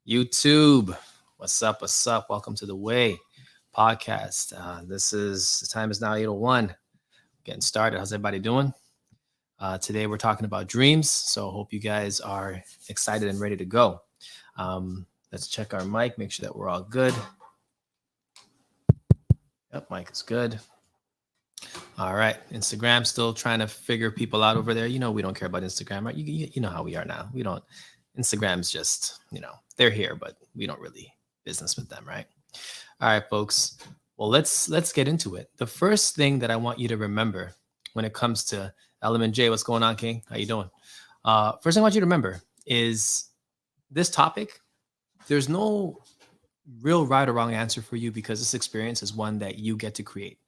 YouTube, what's up? What's up? Welcome to the Way podcast. The time is now 8:01. Getting started. How's everybody doing? Today we're talking about dreams. So hope you guys are excited and ready to go. Let's check our mic, make sure that we're all good. Yep, mic is good. All right. Instagram still trying to figure people out over there. You know, we don't care about Instagram, right? You know how we are now. We don't. Instagram's just, they're here, but we don't really business with them, right? All right, folks. Well, let's get into it. The first thing that I want you to remember when it comes to Element J, what's going on, King? How you doing? First thing I want you to remember is this topic. There's no real right or wrong answer for you because this experience is one that you get to create.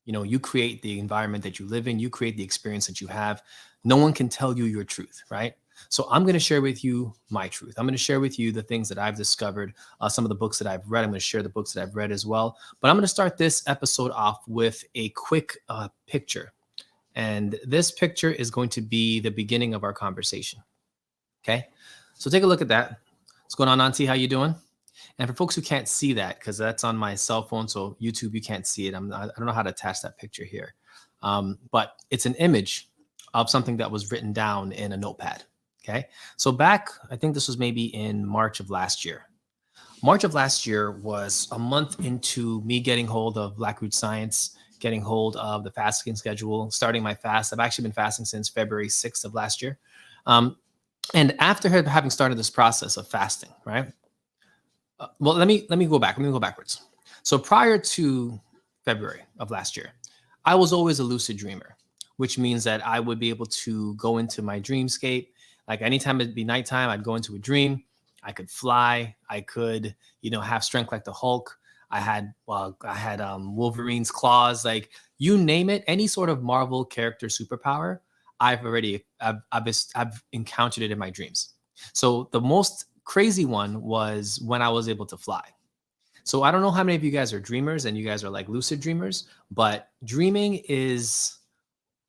You create the environment that you live in. You create the experience that you have. No one can tell you your truth, right? So I'm going to share with you my truth. I'm going to share with you the things that I've discovered, some of the books that I've read. I'm going to share the books that I've read as well. But I'm going to start this episode off with a quick picture. And this picture is going to be the beginning of our conversation. Okay? So take a look at that. What's going on, Auntie? How you doing? And for folks who can't see that, because that's on my cell phone, so YouTube, you can't see it. I don't know how to attach that picture here. But it's an image of something that was written down in a notepad. Okay. So back, I think this was maybe in March of last year. March of last year was a month into me getting hold of Black Root Science, getting hold of the fasting schedule, starting my fast. I've actually been fasting since February 6th of last year. And after having started this process of fasting, right? Well, let me go back. Let me go backwards. So prior to February of last year, I was always a lucid dreamer, which means that I would be able to go into my dreamscape. Like anytime it'd be nighttime, I'd go into a dream. I could fly. I could, have strength like the Hulk. I had Wolverine's claws. Like you name it, any sort of Marvel character superpower, I've encountered it in my dreams. So the most crazy one was when I was able to fly. So I don't know how many of you guys are dreamers and you guys are like lucid dreamers, but dreaming is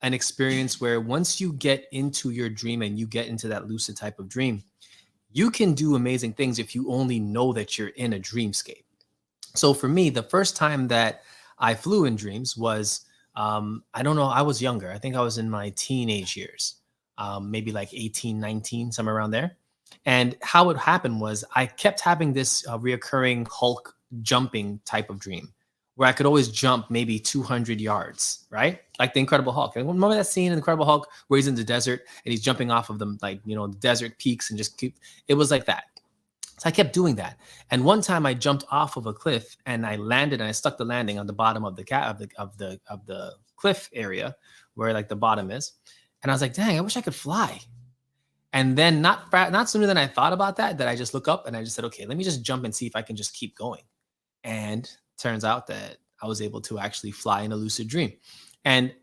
an experience where once you get into your dream and you get into that lucid type of dream, you can do amazing things if you only know that you're in a dreamscape. So for me, the first time that I flew in dreams was, I don't know, I was younger. I think I was in my teenage years, maybe like 18, 19, somewhere around there. And how it happened was I kept having this reoccurring Hulk jumping type of dream where I could always jump maybe 200 yards, right? Like the Incredible Hulk. And remember that scene in the Incredible Hulk where he's in the desert and he's jumping off of them, like, the desert peaks and it was like that. So I kept doing that. And one time I jumped off of a cliff and I landed and I stuck the landing on the bottom of the cliff area where like the bottom is. And I was like, dang, I wish I could fly. And then not sooner than I thought about that I just look up and I just said, okay, let me just jump and see if I can just keep going. And turns out that I was able to actually fly in a lucid dream. And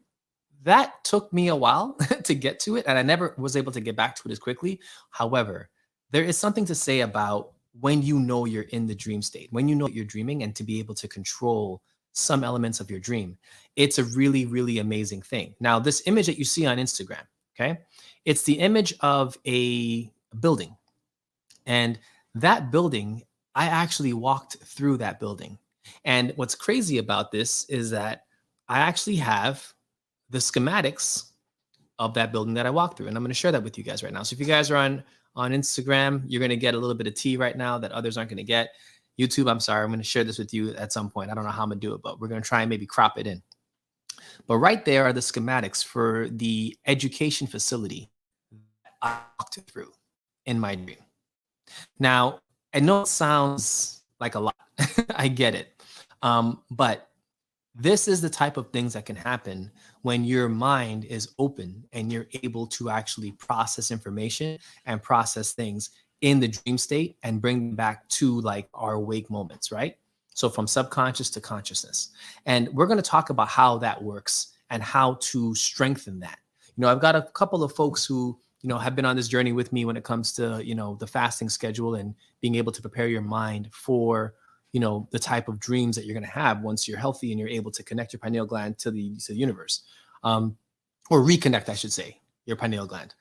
that took me a while to get to it. And I never was able to get back to it as quickly. However, there is something to say about when you know you're in the dream state, when you know you're dreaming and to be able to control some elements of your dream. It's a really, really amazing thing. Now, this image that you see on Instagram, okay, it's the image of a building. And that building, I actually walked through that building. And what's crazy about this is that I actually have the schematics of that building that I walked through. And I'm going to share that with you guys right now. So if you guys are on Instagram, you're going to get a little bit of tea right now that others aren't going to get. YouTube, I'm sorry, I'm going to share this with you at some point. I don't know how I'm going to do it, but we're going to try and maybe crop it in. But right there are the schematics for the education facility I walked through in my dream. Now, I know it sounds like a lot. I get it. But this is the type of things that can happen when your mind is open and you're able to actually process information and process things in the dream state and bring them back to like our awake moments, right? So from subconscious to consciousness. And we're going to talk about how that works and how to strengthen that. I've got a couple of folks who, have been on this journey with me when it comes to, the fasting schedule and being able to prepare your mind for, the type of dreams that you're going to have once you're healthy and you're able to connect your pineal gland to the universe, or reconnect, I should say, your pineal gland.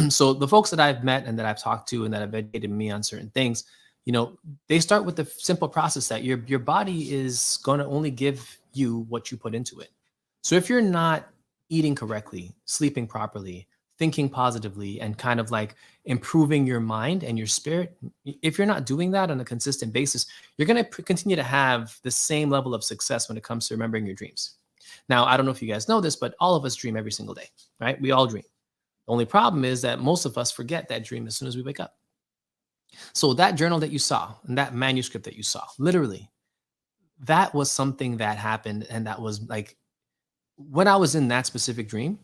So the folks that I've met and that I've talked to and that have educated me on certain things, You know, they start with the simple process that your body is going to only give you what you put into it. So if you're not eating correctly, sleeping properly, thinking positively, and kind of like improving your mind and your spirit, if you're not doing that on a consistent basis, you're going to continue to have the same level of success when it comes to remembering your dreams. Now, I don't know if you guys know this, but all of us dream every single day, right? We all dream. The only problem is that most of us forget that dream as soon as we wake up. So that journal that you saw and that manuscript that you saw, literally, that was something that happened. And that was like, when I was in that specific dream,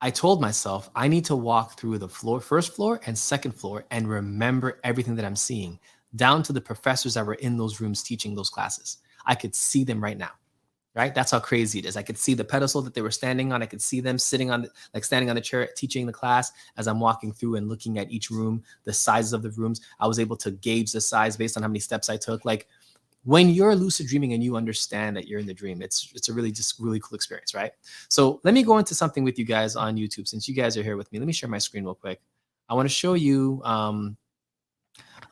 I told myself I need to walk through the floor, first floor and second floor, and remember everything that I'm seeing, down to the professors that were in those rooms teaching those classes. I could see them right now. Right? That's how crazy it is. I could see the pedestal that they were standing on. I could see them sitting on, like standing on the chair teaching the class as I'm walking through and looking at each room, the sizes of the rooms. I was able to gauge the size based on how many steps I took. Like when you're lucid dreaming and you understand that you're in the dream, it's a really just really cool experience, right? So let me go into something with you guys on YouTube since you guys are here with me. Let me share my screen real quick. I want to show you. I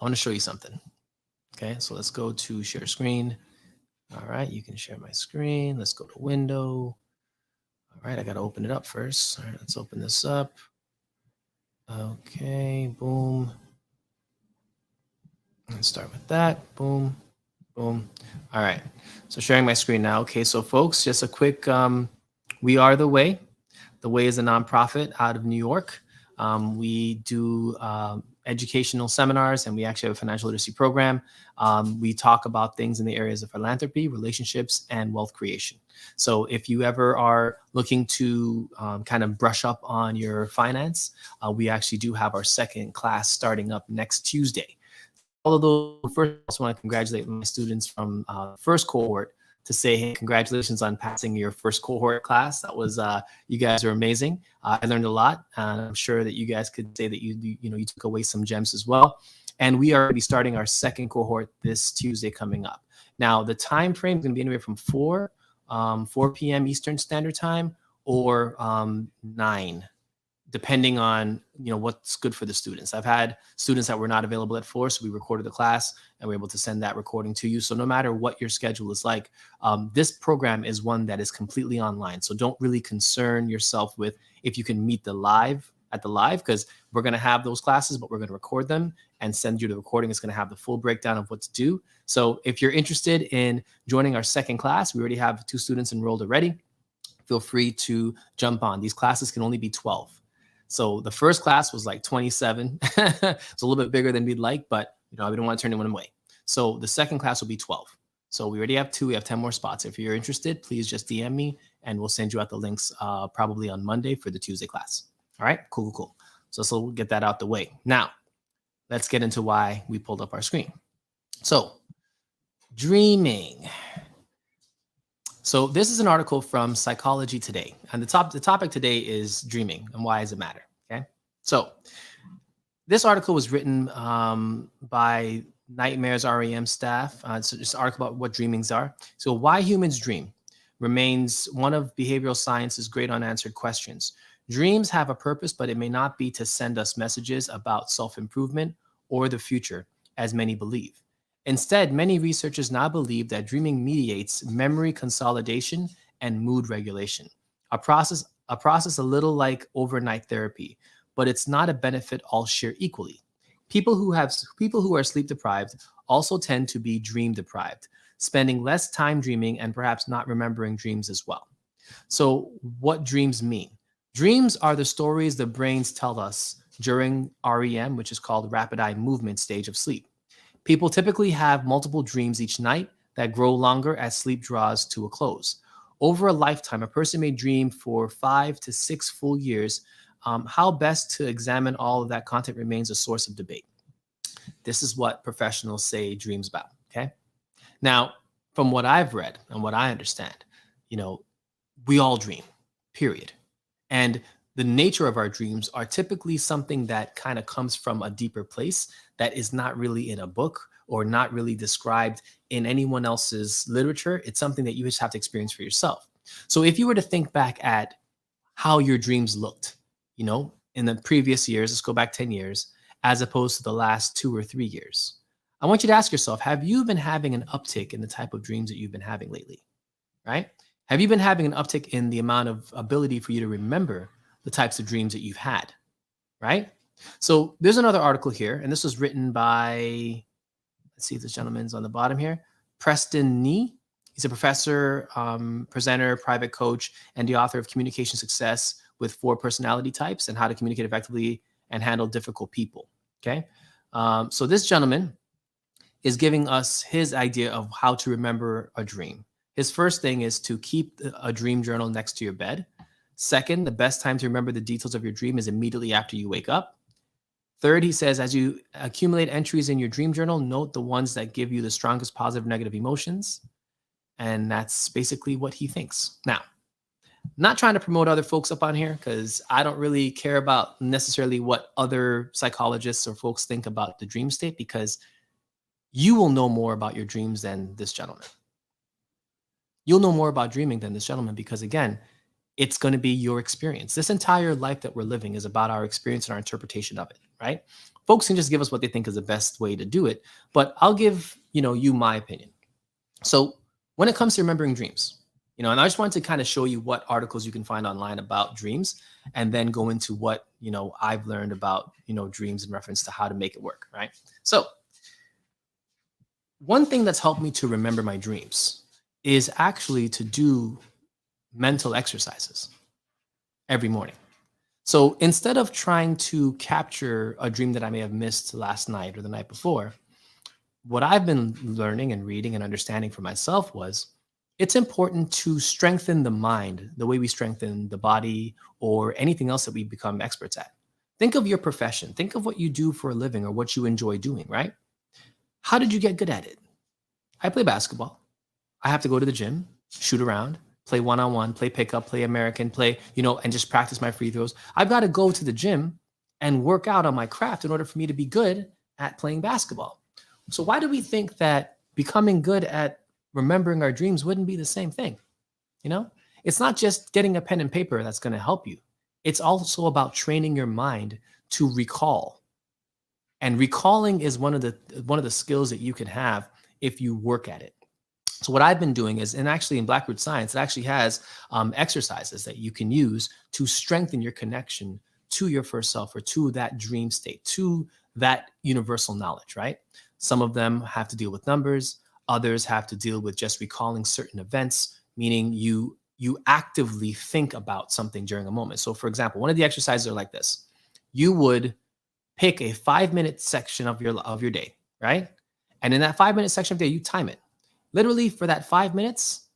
want to show you something. Okay, so let's go to share screen. All right, you can share my screen. Let's go to window. All right, I got to open it up first. All right, let's open this up. Okay, boom. Let's start with that. Boom, boom. All right, so sharing my screen now. Okay, so folks, just a quick, We Are the Way. The Way is a nonprofit out of New York. We do educational seminars, and we actually have a financial literacy program. We talk about things in the areas of philanthropy, relationships, and wealth creation. So if you ever are looking to kind of brush up on your finance, we actually do have our second class starting up next Tuesday. All of those, first, I also want to congratulate my students from first cohort to say, hey, congratulations on passing your first cohort class. That was, you guys are amazing. I learned a lot. I'm sure that you guys could say that you took away some gems as well. And we are going to be starting our second cohort this Tuesday coming up. Now, the time frame is going to be anywhere from 4 p.m. Eastern Standard Time or 9, depending on what's good for the students. I've had students that were not available at 4, so we recorded the class and we're able to send that recording to you. So no matter what your schedule is like, this program is one that is completely online. So don't really concern yourself with if you can meet at the live, because we're going to have those classes, but we're going to record them and send you the recording. It's going to have the full breakdown of what to do. So if you're interested in joining our second class, we already have 2 students enrolled already. Feel free to jump on. These classes can only be 12. So the first class was like 27. It's a little bit bigger than we'd like, but we don't want to turn anyone away. So the second class will be 12. So we already have 2. We have 10 more spots. If you're interested, please just DM me and we'll send you out the links probably on Monday for the Tuesday class. All right, cool. So we'll get that out the way. Now, let's get into why we pulled up our screen. So dreaming. So this is an article from Psychology Today, and the topic today is dreaming and why does it matter? Okay, so this article was written by Nightmares REM staff. So it's an article about what dreamings are. So why humans dream remains one of behavioral science's great unanswered questions. Dreams have a purpose, but it may not be to send us messages about self-improvement or the future, as many believe. Instead, many researchers now believe that dreaming mediates memory consolidation and mood regulation, a process a little like overnight therapy, but it's not a benefit all share equally. People who are sleep deprived also tend to be dream deprived, spending less time dreaming and perhaps not remembering dreams as well. So what dreams mean? Dreams are the stories the brains tell us during REM, which is called rapid eye movement stage of sleep. People typically have multiple dreams each night that grow longer as sleep draws to a close. Over a lifetime, a person may dream for 5 to 6 full years. How best to examine all of that content remains a source of debate. This is what professionals say dreams about, okay? Now, from what I've read and what I understand, we all dream, period. And the nature of our dreams are typically something that kind of comes from a deeper place that is not really in a book or not really described in anyone else's literature. It's something that you just have to experience for yourself. So if you were to think back at how your dreams looked, in the previous years, let's go back 10 years, as opposed to the last 2 or 3 years, I want you to ask yourself, have you been having an uptick in the type of dreams that you've been having lately? Right? Have you been having an uptick in the amount of ability for you to remember the types of dreams that you've had? Right? So there's another article here, and this was written by, let's see if this gentleman's on the bottom here, Preston Nee. He's a professor, presenter, private coach, and the author of Communication Success with 4 Personality Types and How to Communicate Effectively and Handle Difficult People. Okay. So this gentleman is giving us his idea of how to remember a dream. His first thing is to keep a dream journal next to your bed. Second, the best time to remember the details of your dream is immediately after you wake up. Third, he says, as you accumulate entries in your dream journal, note the ones that give you the strongest positive, negative emotions. And that's basically what he thinks. Now, not trying to promote other folks up on here because I don't really care about necessarily what other psychologists or folks think about the dream state, because you will know more about your dreams than this gentleman. You'll know more about dreaming than this gentleman because, again, it's going to be your experience. This entire life that we're living is about our experience and our interpretation of it, right? Folks can just give us what they think is the best way to do it, but I'll give, you my opinion. So when it comes to remembering dreams, and I just wanted to kind of show you what articles you can find online about dreams and then go into what, I've learned about, dreams in reference to how to make it work, right? So one thing that's helped me to remember my dreams is actually to do mental exercises every morning. So instead of trying to capture a dream that I may have missed last night or the night before, what I've been learning and reading and understanding for myself was it's important to strengthen the mind the way we strengthen the body or anything else that we become experts at. Think of your profession. Think of what you do for a living or what you enjoy doing, right? How did you get good at it? I play basketball. I have to go to the gym, shoot around, play one-on-one, play pickup, play American, play, and just practice my free throws. I've got to go to the gym and work out on my craft in order for me to be good at playing basketball. So why do we think that becoming good at remembering our dreams wouldn't be the same thing? It's not just getting a pen and paper that's going to help you. It's also about training your mind to recall. And recalling is one of the skills that you can have if you work at it. So what I've been doing is, and actually in Blackroot Science, it actually has exercises that you can use to strengthen your connection to your first self or to that dream state, to that universal knowledge, right? Some of them have to deal with numbers. Others have to deal with just recalling certain events, meaning you actively think about something during a moment. So for example, one of the exercises are like this. You would pick a 5-minute section of your day, right? And in that 5-minute section of the day, you time it. Literally for that 5 minutes,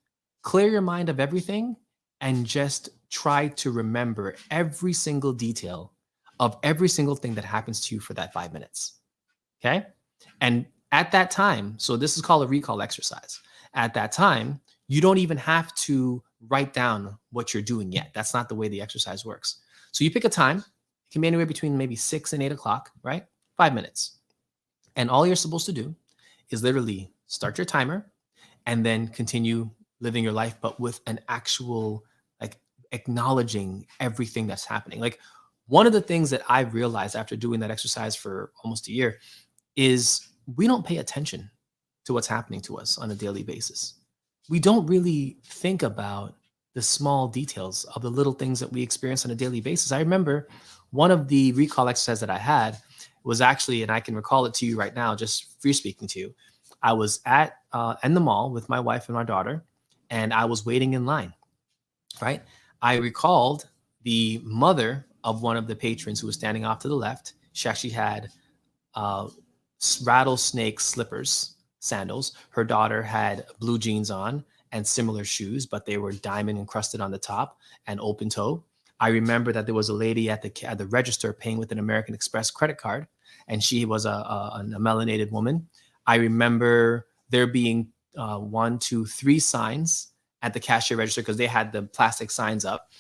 clear your mind of everything and just try to remember every single detail of every single thing that happens to you for that 5 minutes. Okay? And at that time, so this is called a recall exercise. At that time, you don't even have to write down what you're doing yet. That's not the way the exercise works. So you pick a time. It can be anywhere between maybe 6 and 8 o'clock, right? 5 minutes. And all you're supposed to do is literally start your timer and then continue living your life, but with an actual, acknowledging everything that's happening. Like one of the things that I've realized after doing that exercise for almost a year is we don't pay attention to what's happening to us on a daily basis. We don't really think about the small details of the little things that we experience on a daily basis. I remember one of the recall exercises that I had was actually, and I can recall it to you right now, just free speaking to you. I was in the mall with my wife and my daughter, and I was waiting in line, right? I recalled the mother of one of the patrons who was standing off to the left. She actually had rattlesnake slippers, sandals. Her daughter had blue jeans on and similar shoes, but they were diamond encrusted on the top and open toe. I remember that there was a lady at the register paying with an American Express credit card, and she was a melanated woman. I remember there being 1, 2, 3 signs at the cashier register because they had the plastic signs up.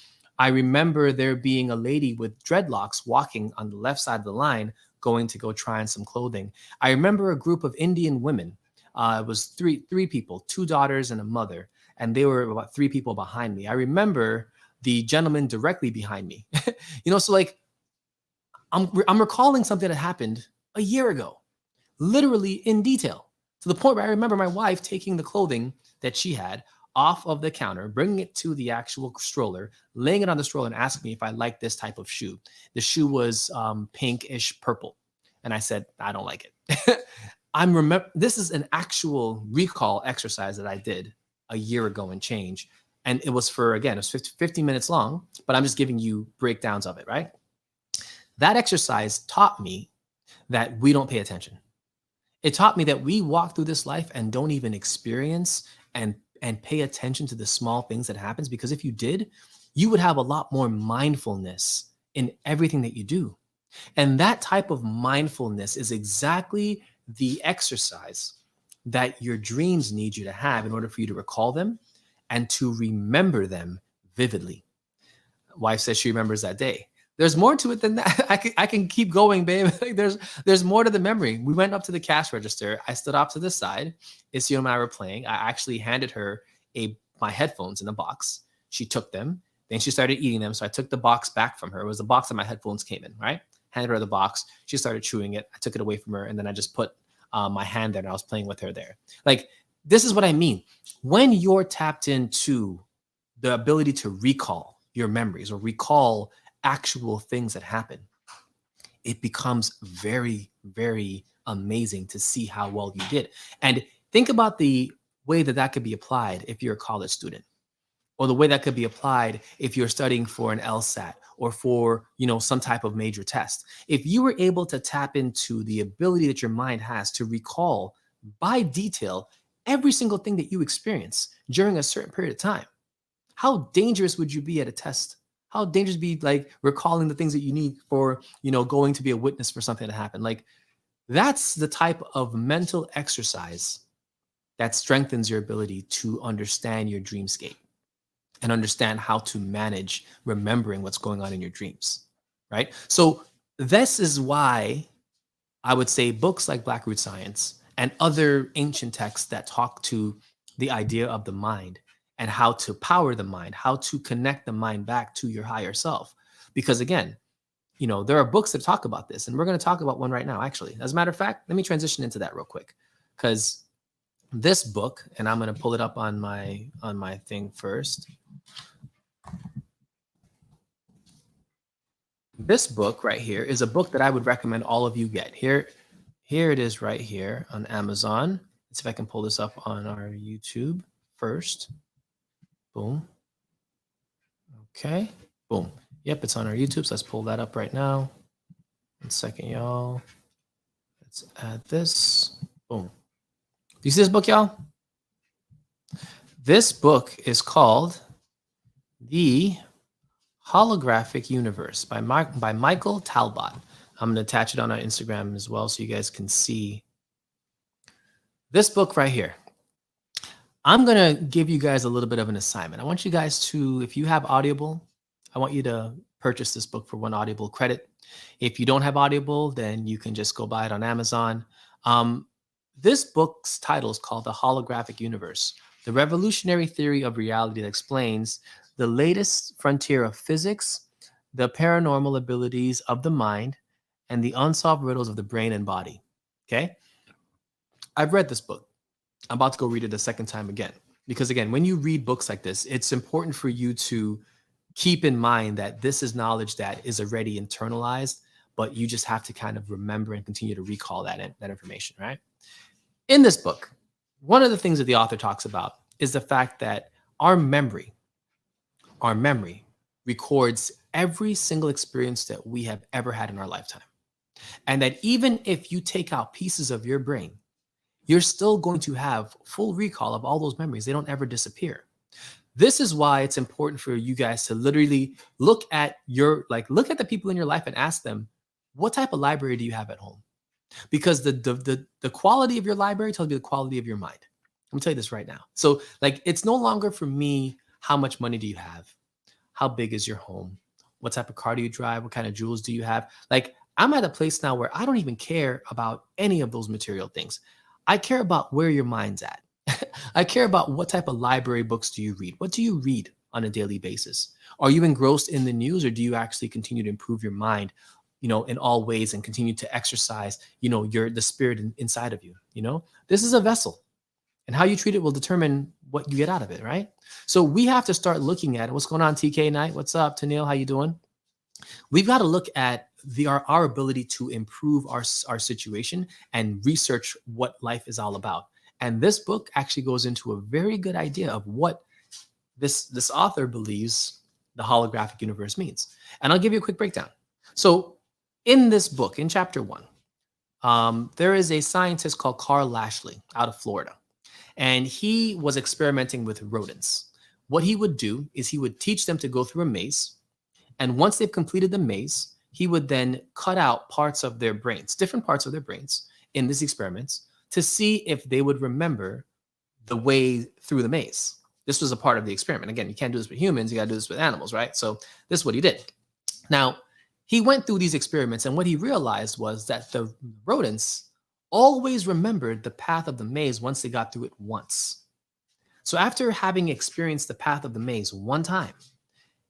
I remember there being a lady with dreadlocks walking on the left side of the line going to go try on some clothing. I remember a group of Indian women. It was three people, 2 daughters and a mother, and they were about 3 people behind me. I remember the gentleman directly behind me. So I'm recalling something that happened a year ago. literally in detail, to the point where I remember my wife taking the clothing that she had off of the counter, bringing it to the actual stroller, laying it on the stroller, and asking me if I like this type of shoe. The shoe was pinkish purple, and I said I don't like it. This is an actual recall exercise that I did a year ago and change, and it was for, again, it was 50 minutes long, but I'm just giving you breakdowns of it, right? That exercise taught me that we don't pay attention. It taught me that we walk through this life and don't even experience and pay attention to the small things that happens, because if you did, you would have a lot more mindfulness in everything that you do. And that type of mindfulness is exactly the exercise that your dreams need you to have in order for you to recall them and to remember them vividly. Wife says she remembers that day. There's more to it than that. I can keep going, babe. Like, there's more to the memory. We went up to the cash register. I stood off to the side. Isio and I were playing. I actually handed her my headphones in a box. She took them. Then she started eating them. So I took the box back from her. It was the box that my headphones came in, right? Handed her the box. She started chewing it. I took it away from her, and then I just put my hand there, and I was playing with her there. Like, this is what I mean. When you're tapped into the ability to recall your memories or recall actual things that happen, it becomes very, very amazing to see how well you did. And think about the way that that could be applied if you're a college student, or the way that could be applied if you're studying for an LSAT or for, some type of major test. If you were able to tap into the ability that your mind has to recall by detail every single thing that you experience during a certain period of time, how dangerous would you be at a test? How dangerous would be, like, recalling the things that you need for, going to be a witness for something that happened? Like, that's the type of mental exercise that strengthens your ability to understand your dreamscape and understand how to manage remembering what's going on in your dreams, right? So this is why I would say books like Black Root Science and other ancient texts that talk to the idea of the mind and how to power the mind, how to connect the mind back to your higher self. Because again, there are books that talk about this, and we're going to talk about one right now, actually. As a matter of fact, let me transition into that real quick, because this book, and I'm going to pull it up on my thing first. This book right here is a book that I would recommend all of you get. Here it is right here on Amazon. Let's see if I can pull this up on our YouTube first. Boom. Okay. Boom. Yep, it's on our YouTube. So let's pull that up right now. 1 second, y'all. Let's add this. Boom. Do you see this book, y'all? This book is called The Holographic Universe by Michael Talbot. I'm going to attach it on our Instagram as well so you guys can see this book right here. I'm going to give you guys a little bit of an assignment. I want you guys to, if you have Audible, I want you to purchase this book for 1 Audible credit. If you don't have Audible, then you can just go buy it on Amazon. This book's title is called The Holographic Universe, the revolutionary theory of reality that explains the latest frontier of physics, the paranormal abilities of the mind, and the unsolved riddles of the brain and body. Okay? I've read this book. I'm about to go read it a second time again. Because again, when you read books like this, it's important for you to keep in mind that this is knowledge that is already internalized, but you just have to kind of remember and continue to recall that information, right? In this book, one of the things that the author talks about is the fact that our memory records every single experience that we have ever had in our lifetime. And that even if you take out pieces of your brain, you're still going to have full recall of all those memories. They don't ever disappear. This is why it's important for you guys to literally look at the people in your life and ask them, what type of library do you have at home? Because the quality of your library tells you the quality of your mind. Let me tell you this right now. So it's no longer for me, how much money do you have? How big is your home? What type of car do you drive? What kind of jewels do you have? I'm at a place now where I don't even care about any of those material things. I care about where your mind's at. I care about what type of library books do you read? What do you read on a daily basis? Are you engrossed in the news, or do you actually continue to improve your mind in all ways and continue to exercise, the spirit inside of you. This is a vessel, and how you treat it will determine what you get out of it, right? So we have to start looking at what's going on. TK Knight, what's up? Tanil, how you doing? We've got to look at our ability to improve our situation and research what life is all about. And this book actually goes into a very good idea of what this author believes the holographic universe means. And I'll give you a quick breakdown. So in this book, in chapter 1, there is a scientist called Carl Lashley out of Florida. And he was experimenting with rodents. What he would do is he would teach them to go through a maze. And once they've completed the maze, he would then cut out parts of their brains, different parts of their brains in these experiments, to see if they would remember the way through the maze. This was a part of the experiment. Again, you can't do this with humans, you got to do this with animals, right? So this is what he did. Now, he went through these experiments, and what he realized was that the rodents always remembered the path of the maze once they got through it once. So after having experienced the path of the maze one time,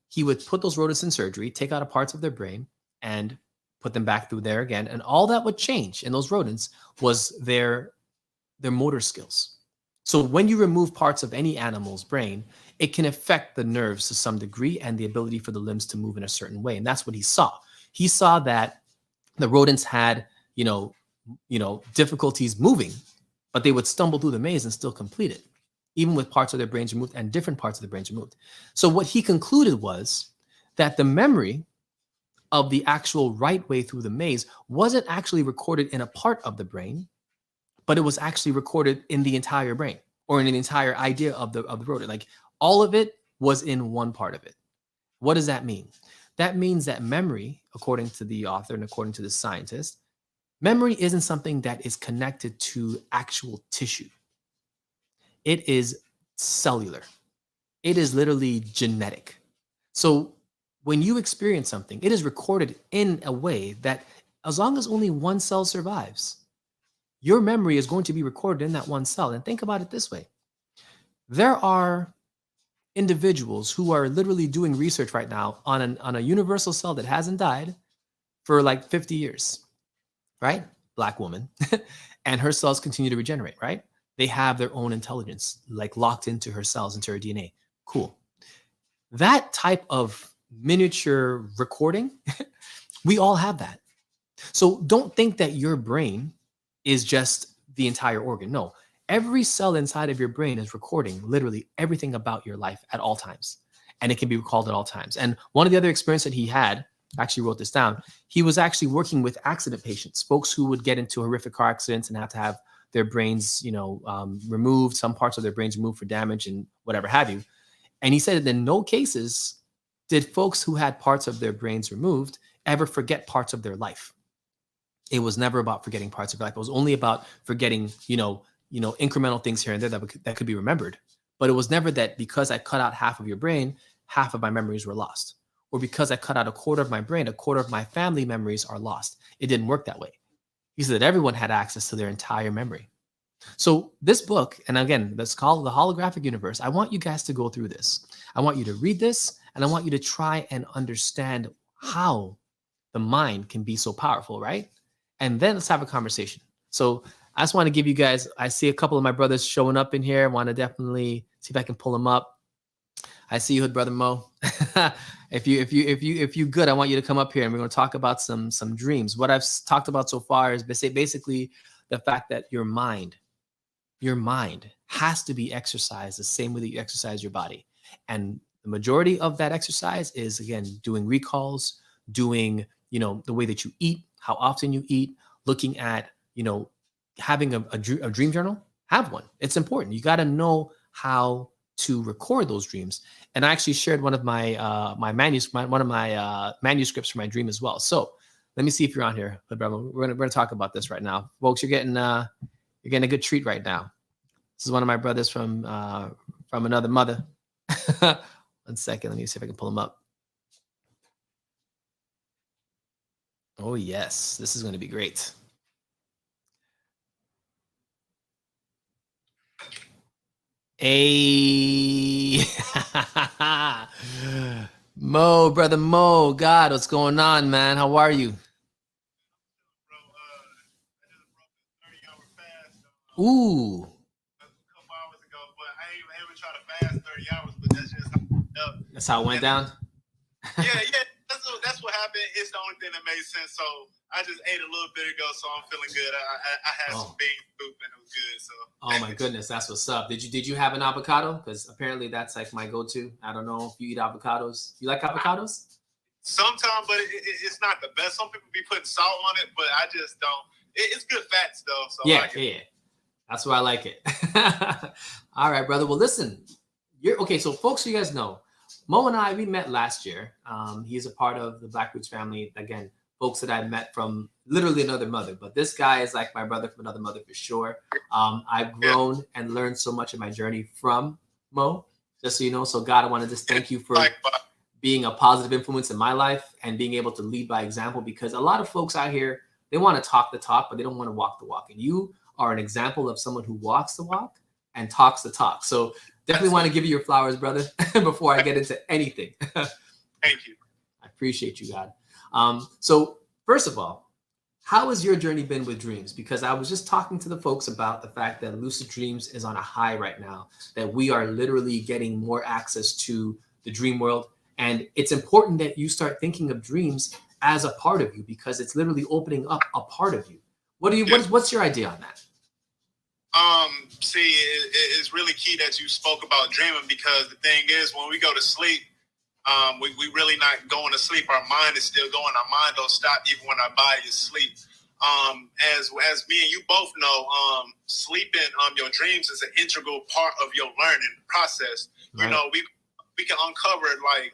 he would put those rodents in surgery, take out parts of their brain, and put them back through there again. And all that would change in those rodents was their motor skills. So when you remove parts of any animal's brain, it can affect the nerves to some degree and the ability for the limbs to move in a certain way. And that's what he saw. He saw that the rodents had, difficulties moving, but they would stumble through the maze and still complete it, even with parts of their brains removed and different parts of the brains removed. So what he concluded was that the memory of the actual right way through the maze wasn't actually recorded in a part of the brain, but it was actually recorded in the entire brain, or in the entire idea of the rodent. Like, all of it was in one part of it. What does that mean? That means that memory, according to the author and according to the scientist, memory isn't something that is connected to actual tissue. It is cellular. It is literally genetic. So when you experience something, it is recorded in a way that, as long as only one cell survives, your memory is going to be recorded in that one cell. And think about it this way. There are individuals who are literally doing research right now on a universal cell that hasn't died for like 50 years, right? Black woman. And her cells continue to regenerate, right? They have their own intelligence, like locked into her cells, into her DNA. Cool. That type of miniature recording, we all have that. So don't think that your brain is just the entire organ. No, every cell inside of your brain is recording literally everything about your life at all times. And it can be recalled at all times. And one of the other experiences that he had, I actually wrote this down, he was actually working with accident patients, folks who would get into horrific car accidents and have to have their brains, removed, some parts of their brains removed for damage and whatever have you. And he said that in no cases did folks who had parts of their brains removed ever forget parts of their life. It was never about forgetting parts of life. It was only about forgetting, incremental things here and there that could be remembered. But it was never that because I cut out half of your brain, half of my memories were lost. Or because I cut out a quarter of my brain, a quarter of my family memories are lost. It didn't work that way. He said that everyone had access to their entire memory. So this book, and again, that's called The Holographic Universe. I want you guys to go through this. I want you to read this, and I want you to try and understand how the mind can be so powerful, right? And then let's have a conversation. So I just want to give you guys, I see a couple of my brothers showing up in here. I want to definitely see if I can pull them up. I see you, Hood Brother Mo. If you good, I want you to come up here and we're going to talk about some dreams. What I've talked about so far is basically the fact that your mind has to be exercised the same way that you exercise your body. And the majority of that exercise is, again, doing recalls, doing, the way that you eat, how often you eat, looking at, having a dream journal. Have one. It's important. You got to know how to record those dreams. And I actually shared one of my manuscripts for my dream as well. So let me see if you're on here. We're gonna talk about this right now, folks. You're getting a good treat right now. This is one of my brothers from another mother. 1 second. Let me see if I can pull him up. Oh yes, this is going to be great. Hey, Mo, brother Mo, God, what's going on, man? How are you? Ooh, a couple hours ago, but I ain't able to try to fast 30 hours, but that's just how it ended up. that's how it went And down. yeah, yeah, that's what happened. It's the only thing that made sense. So I just ate a little bit ago, so I'm feeling good. I had some Oh, bean soup and it was good. So oh my goodness, that's what's up. Did you have an avocado? Because apparently that's like my go-to. I don't know if you eat avocados. You like avocados? sometimes, but it's not the best. Some people be putting salt on it, but I just don't. It's good fats though, so I Yeah, like it. yeah. That's why I like it. All right, brother. Well, listen, you're okay. So, folks, you guys know, Mo and I, we met last year. He's a part of the Black Roots family. Again, folks that I met from literally another mother, but this guy is like my brother from another mother for sure. I've Yeah, grown and learned so much in my journey from Mo, just so you know. So, God, I want to just thank you for like being a positive influence in my life and being able to lead by example, because a lot of folks out here, they want to talk the talk, but they don't want to walk the walk. And you are an example of someone who walks the walk and talks the talk. So definitely want to give you your flowers, brother, before I get into anything. I thank you. appreciate you, God. So first of all, how has your journey been with dreams? Because I was just talking to the folks about the fact that lucid dreams is on a high right now, that we are literally getting more access to the dream world. And it's important that you start thinking of dreams as a part of you, because it's literally opening up a part of you. Yes. What's your idea on that? See, it's really key that you spoke about dreaming because the thing is, when we go to sleep, we really not going to sleep. Our mind is still going. Our mind don't stop even when our body is asleep. As me and you both know, sleeping your dreams is an integral part of your learning process. Right. You know, we can uncover like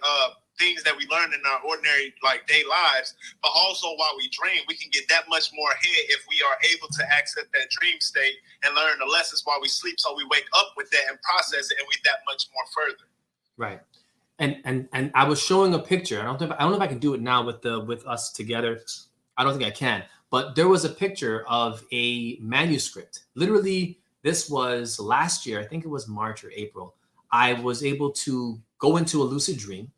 things that we learn in our ordinary like day lives, but also while we dream, we can get that much more ahead if we are able to access that dream state and learn the lessons while we sleep. So we wake up with that and process it, and we that much more further. Right. And I was showing a picture. I don't know if I can do it now with us together. I don't think I can. But there was a picture of a manuscript. Literally, this was last year. I think it was March or April. I was able to go into a lucid dream,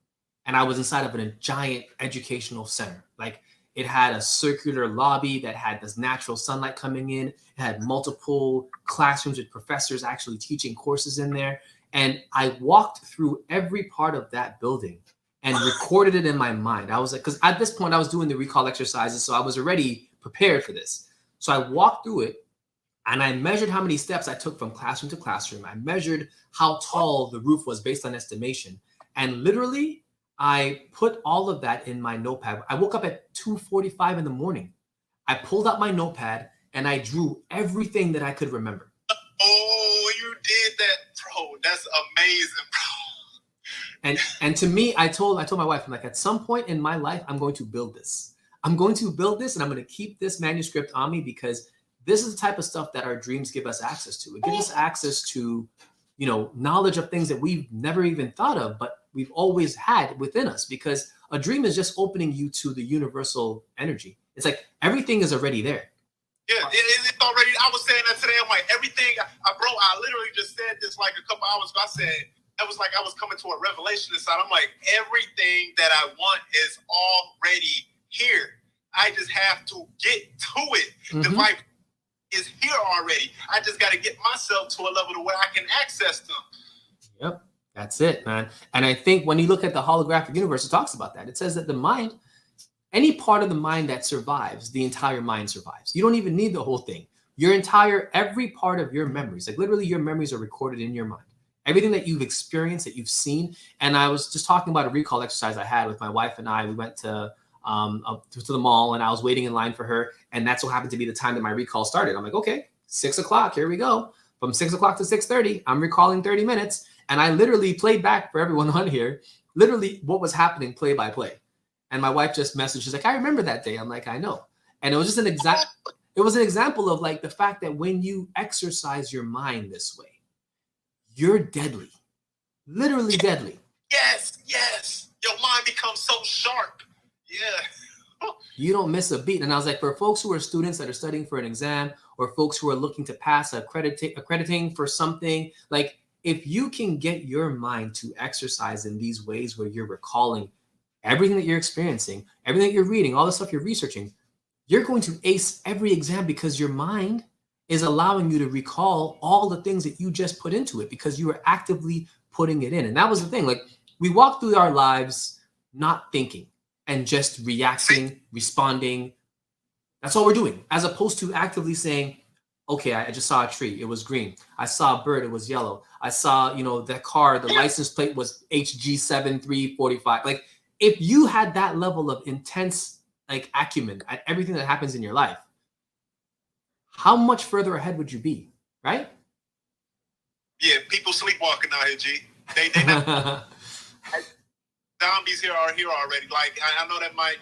and I was inside of a giant educational center. Like, it had a circular lobby that had this natural sunlight coming in. It had multiple classrooms with professors actually teaching courses in there. And I walked through every part of that building and recorded it in my mind. I was like, because at this point I was doing the recall exercises, so I was already prepared for this. So I walked through it and I measured how many steps I took from classroom to classroom. I measured how tall the roof was based on estimation. And literally, I put all of that in my notepad. I woke up at 2:45 in the morning. I pulled out my notepad and I drew everything that I could remember. Oh, you did that, bro. That's amazing, bro. And to me, I told my wife, I'm like, at some point in my life, I'm going to build this. I'm going to build this, and I'm going to keep this manuscript on me, because this is the type of stuff that our dreams give us access to. It gives us access to, knowledge of things that we've never even thought of, but we've always had within us, because a dream is just opening you to the universal energy. It's like everything is already there. Yeah, it's already. I was saying that today. I'm like, everything, bro. I literally just said this like a couple hours ago. I said that was like I was coming to a revelation inside. I'm like, everything that I want is already here. I just have to get to it. Mm-hmm. The vibe is here already. I just got to get myself to a level to where I can access them. Yep, that's it, man. And I think when you look at the holographic universe, it talks about that. It says that the mind, any part of the mind that survives, the entire mind survives. You don't even need the whole thing. Every part of your memories, like literally your memories are recorded in your mind. Everything that you've experienced, that you've seen. And I was just talking about a recall exercise I had with my wife and I. We went to the mall, and I was waiting in line for her. And that's what happened to be the time that my recall started. I'm like, okay, 6 o'clock, here we go. From 6 o'clock to 6:30, I'm recalling 30 minutes. And I literally played back for everyone on here, literally what was happening play by play. And my wife just messaged, she's like, I remember that day. I'm like, I know. And it was just an example of like the fact that when you exercise your mind this way, you're deadly, literally deadly. Yes. Your mind becomes so sharp. Yeah. You don't miss a beat. And I was like, for folks who are students that are studying for an exam, or folks who are looking to pass accrediting for something, like if you can get your mind to exercise in these ways where you're recalling everything that you're experiencing, everything that you're reading, all the stuff you're researching, you're going to ace every exam, because your mind is allowing you to recall all the things that you just put into it because you were actively putting it in. And that was the thing. Like, we walk through our lives not thinking and just reacting, responding. That's all we're doing, as opposed to actively saying, okay, I just saw a tree, it was green. I saw a bird, it was yellow. I saw, that car, the license plate was HG7345. Like, if you had that level of intense like acumen at everything that happens in your life, how much further ahead would you be, right? Yeah, people sleepwalking out here, G. They not zombies here are here already. Like, I know that might,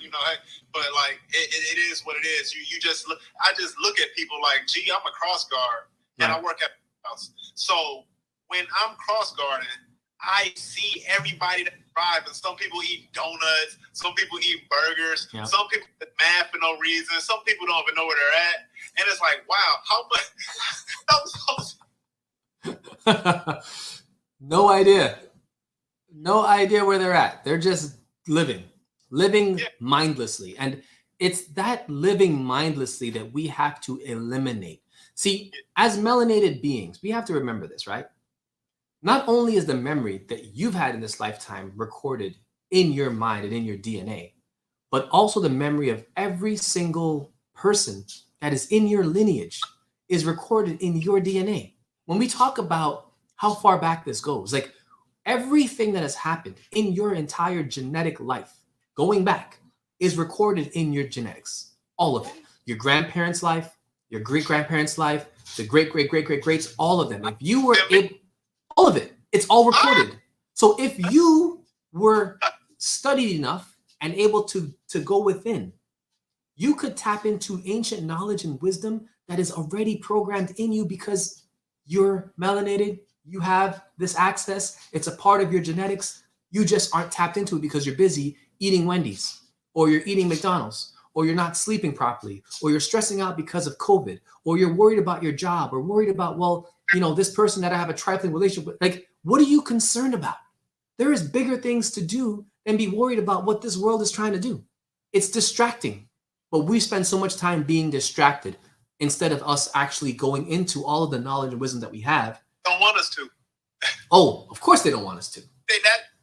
but like it is what it is. You just look. I just look at people like, gee, I'm a cross guard and I work at the house. So when I'm cross guarding, I see everybody that driving. Some people eat donuts. Some people eat burgers. Yeah. Some people eat math for no reason. Some people don't even know where they're at. And it's like, wow, how much? No idea. No idea where they're at. They're just living mindlessly. And it's that living mindlessly that we have to eliminate. See, as melanated beings, we have to remember this, right? Not only is the memory that you've had in this lifetime recorded in your mind and in your DNA, but also the memory of every single person that is in your lineage is recorded in your DNA. When we talk about how far back this goes, like, everything that has happened in your entire genetic life, going back, is recorded in your genetics. All of it. Your grandparents' life, your great-grandparents' life, the great-great-great-great-greats, all of them. If you were all of it, it's all recorded. So if you were studied enough and able to go within, you could tap into ancient knowledge and wisdom that is already programmed in you because you're melanated. You have this access. It's a part of your genetics. You just aren't tapped into it because you're busy eating Wendy's, or you're eating McDonald's, or you're not sleeping properly, or you're stressing out because of COVID, or you're worried about your job, or worried about, this person that I have a trifling relationship with. Like, what are you concerned about? There is bigger things to do than be worried about what this world is trying to do. It's distracting, but we spend so much time being distracted instead of us actually going into all of the knowledge and wisdom that we have. Don't want us to. Oh, of course they don't want us to.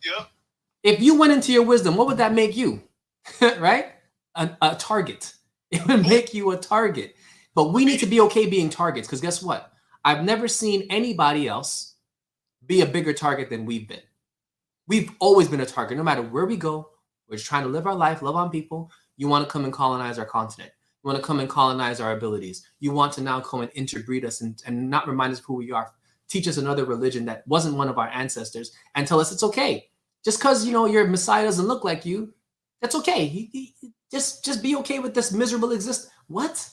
Yeah. If you went into your wisdom, what would that make you? Right? A target. It would make you a target. But we need to be okay being targets, because guess what? I've never seen anybody else be a bigger target than we've been. We've always been a target. No matter where we go, we're just trying to live our life, love on people. You want to come and colonize our continent. You want to come and colonize our abilities. You want to now come and interbreed us and not remind us of who we are. Teach us another religion that wasn't one of our ancestors and tell us it's okay. Just because, your Messiah doesn't look like you, that's okay. Just be okay with this miserable existence. What?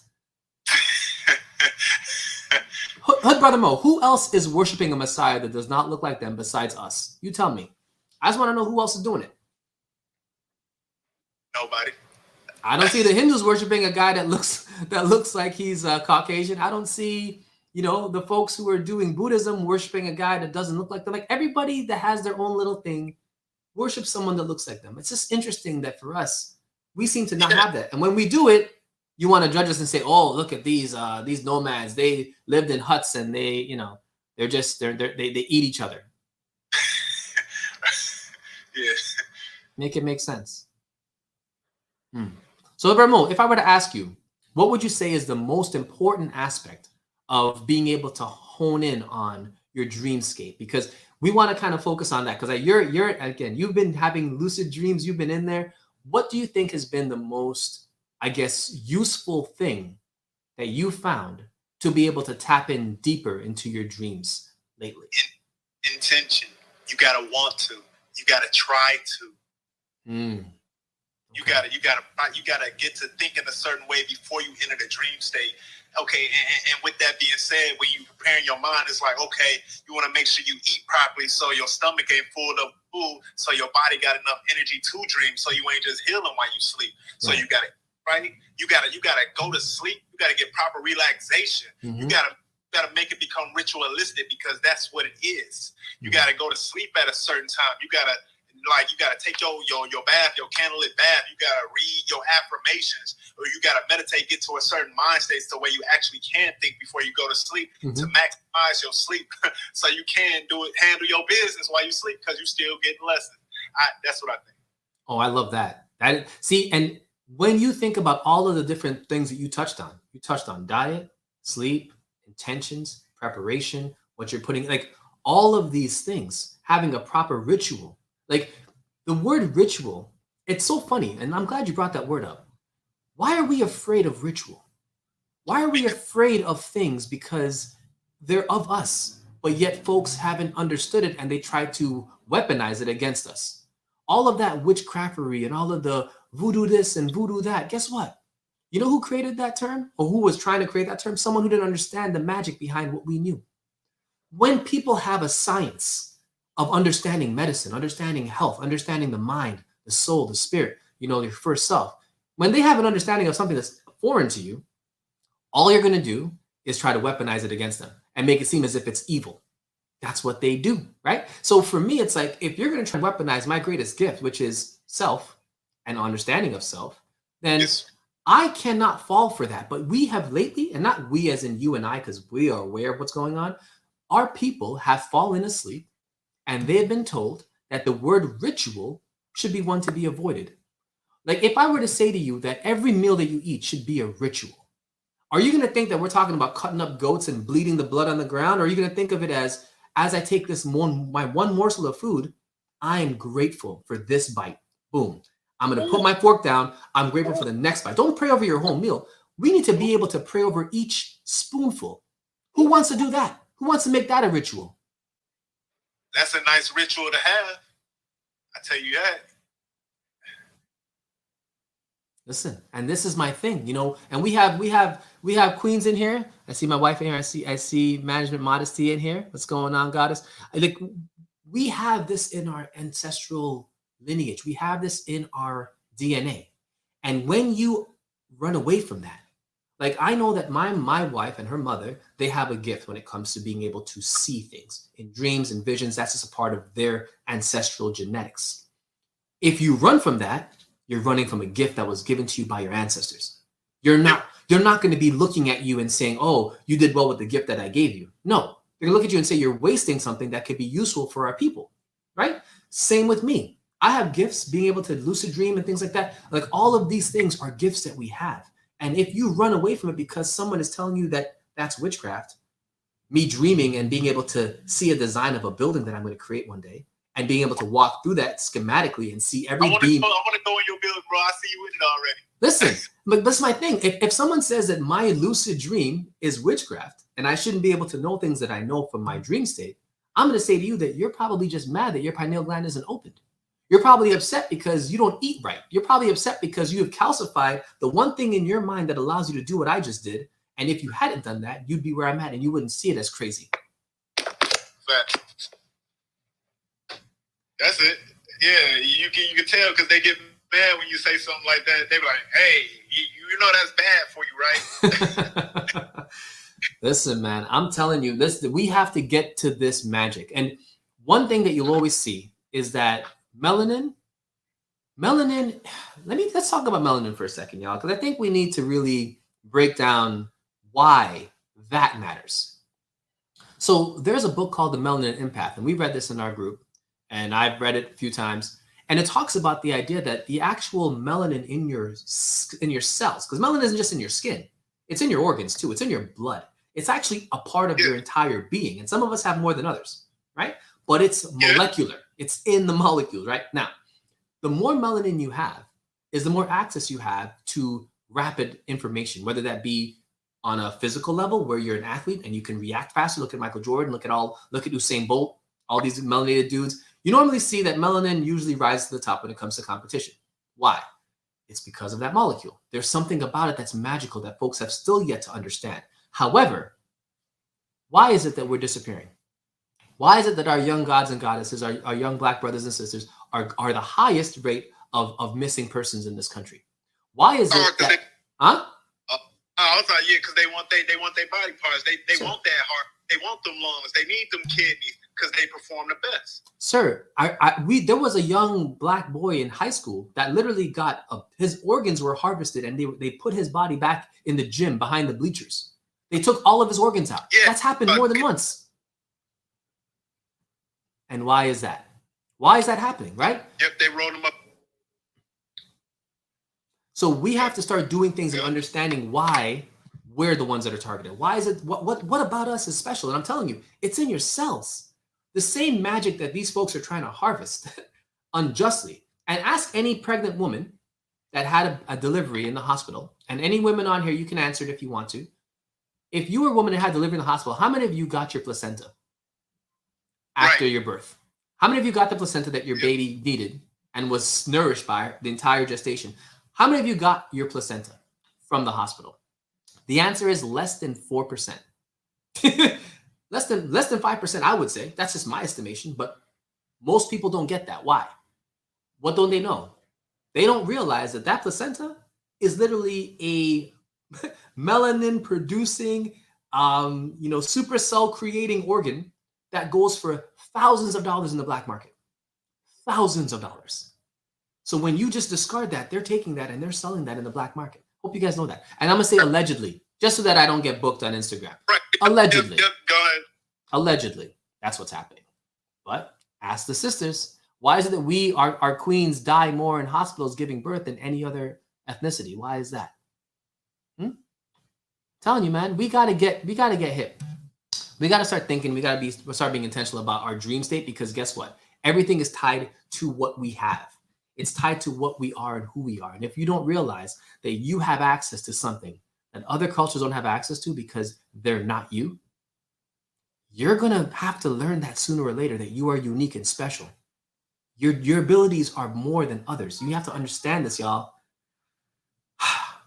Hood Brother Mo, who else is worshiping a Messiah that does not look like them besides us? You tell me. I just want to know who else is doing it. Nobody. I don't see the Hindus worshiping a guy that looks like he's Caucasian. I don't see, the folks who are doing Buddhism worshiping a guy that doesn't look like them. Like, everybody that has their own little thing worships someone that looks like them. It's just interesting that for us, we seem to not have that. And when we do it, you want to judge us and say, "Oh, look at these nomads. They lived in huts and they eat each other." Yeah. Make it make sense. So, Ramo, if I were to ask you, what would you say is the most important aspect of being able to hone in on your dreamscape? Because we want to kind of focus on that. Because you've been having lucid dreams. You've been in there. What do you think has been the most, I guess, useful thing that you found to be able to tap in deeper into your dreams lately? Intention. You gotta want to. You gotta try to. You gotta get to thinking a certain way before you enter the dream state. Okay, and with that being said, when you preparing your mind, it's like, okay, you want to make sure you eat properly so your stomach ain't full of food, so your body got enough energy to dream, so you ain't just healing while you sleep. So you gotta you gotta go to sleep. You gotta get proper relaxation. You gotta make it become ritualistic, because that's what it is. You gotta go to sleep at a certain time. You gotta like you gotta take your bath, your candlelit bath. You gotta read your affirmations, or you gotta meditate, get to a certain mind state to where you actually can think before you go to sleep to maximize your sleep, so you can handle your business while you sleep because you still getting lessons. That's what I think. Oh, I love that. See, and when you think about all of the different things that you touched on diet, sleep, intentions, preparation, what you're putting, like all of these things, having a proper ritual. Like the word ritual, it's so funny, and I'm glad you brought that word up. Why are we afraid of ritual? Why are we afraid of things? Because they're of us, but yet folks haven't understood it and they try to weaponize it against us. All of that witchcraftery and all of the voodoo this and voodoo that, guess what? You know who created that term, or who was trying to create that term? Someone who didn't understand the magic behind what we knew. When people have a science of understanding medicine, understanding health, understanding the mind, the soul, the spirit, your first self, when they have an understanding of something that's foreign to you, all you're going to do is try to weaponize it against them and make it seem as if it's evil. That's what they do, right? So for me, it's like, if you're going to try to weaponize my greatest gift, which is self and understanding of self, then I cannot fall for that. But we have lately, and not we as in you and I, because we are aware of what's going on, our people have fallen asleep and they have been told that the word ritual should be one to be avoided. Like if I were to say to you that every meal that you eat should be a ritual, are you going to think that we're talking about cutting up goats and bleeding the blood on the ground? Or are you going to think of it as I take this my one morsel of food, I am grateful for this bite. Boom. I'm going to put my fork down. I'm grateful for the next bite. Don't pray over your whole meal. We need to be able to pray over each spoonful. Who wants to do that? Who wants to make that a ritual? That's a nice ritual to have. I tell you that. Listen, and this is my thing, and we have queens in here. I see my wife in here. I see management modesty in here. What's going on, goddess? Like we have this in our ancestral lineage. We have this in our DNA. And when you run away from that, like I know that my wife and her mother, they have a gift when it comes to being able to see things in dreams and visions. That's just a part of their ancestral genetics. If you run from that, you're running from a gift that was given to you by your ancestors. You're not going to be looking at you and saying, oh, you did well with the gift that I gave you. No, they're going to look at you and say you're wasting something that could be useful for our people, right? Same with me. I have gifts, being able to lucid dream and things like that. Like all of these things are gifts that we have. And if you run away from it because someone is telling you that that's witchcraft, me dreaming and being able to see a design of a building that I'm going to create one day, and being able to walk through that schematically and see every beam. I want to go in your building, bro. I see you in it already. Listen, but that's my thing. If someone says that my lucid dream is witchcraft and I shouldn't be able to know things that I know from my dream state, I'm going to say to you that you're probably just mad that your pineal gland isn't opened. You're probably upset because you don't eat right. You're probably upset because you have calcified the one thing in your mind that allows you to do what I just did. And if you hadn't done that, you'd be where I'm at and you wouldn't see it as crazy. Fact. That's it. Yeah, you can tell because they get mad when you say something like that. They be like, hey, you know that's bad for you, right? Listen, man, I'm telling you, we have to get to this magic. And one thing that you'll always see is that melanin, let's talk about melanin for a second, y'all, because I think we need to really break down why that matters. So there's a book called The Melanin Empath, and we read this in our group. And I've read it a few times, and it talks about the idea that the actual melanin in your cells, because melanin isn't just in your skin, it's in your organs too, it's in your blood. It's actually a part of your entire being, and some of us have more than others, right? But it's molecular. It's in the molecules, right? Now, the more melanin you have is the more access you have to rapid information, whether that be on a physical level where you're an athlete and you can react faster. Look at Michael Jordan, look at Usain Bolt, all these melanated dudes. You normally see that melanin usually rises to the top when it comes to competition. Why? It's because of that molecule. There's something about it that's magical that folks have still yet to understand. However, why is it that we're disappearing? Why is it that our young gods and goddesses, our young Black brothers and sisters are the highest rate of missing persons in this country? Why is it that... I was like, yeah, because they want their body parts. They want that heart. They want them lungs. They need them kidneys. because they perform the best. Sir, there was a young black boy in high school that literally got his organs were harvested, and they put his body back in the gym behind the bleachers. They took all of his organs out. Yeah, that's happened more than once. And why is that? Why is that happening, right? Yep, they wrote him up. So we have to start doing things and understanding why we're the ones that are targeted. Why is it? What about us is special? And I'm telling you, it's in your cells. The same magic that these folks are trying to harvest unjustly. And ask any pregnant woman that had a delivery in the hospital, and any women on here, you can answer it if you want to. If you were a woman that had delivery in the hospital, how many of you got your placenta after your birth? How many of you got the placenta that your baby needed and was nourished by the entire gestation? How many of you got your placenta from the hospital? The answer is less than 4%. less than 5%, I would say. That's just my estimation, but most people don't get that. Why? What don't they know? They don't realize that that placenta is literally a melanin producing, super cell creating organ that goes for thousands of dollars in the black market. Thousands of dollars. So when you just discard that, they're taking that and they're selling that in the black market. Hope you guys know that. And I'm going to say allegedly, just so that I don't get booked on Instagram. Right. Allegedly. Yep, go ahead. Allegedly. That's what's happening. But ask the sisters, why is it that our queens die more in hospitals giving birth than any other ethnicity? Why is that? Telling you, man, we gotta get hip. We gotta start thinking. We gotta start being intentional about our dream state, because guess what? Everything is tied to what we have. It's tied to what we are and who we are. And if you don't realize that you have access to something that other cultures don't have access to because they're not you, you're gonna have to learn that sooner or later, that you are unique and special. Your abilities are more than others. You have to understand this, y'all.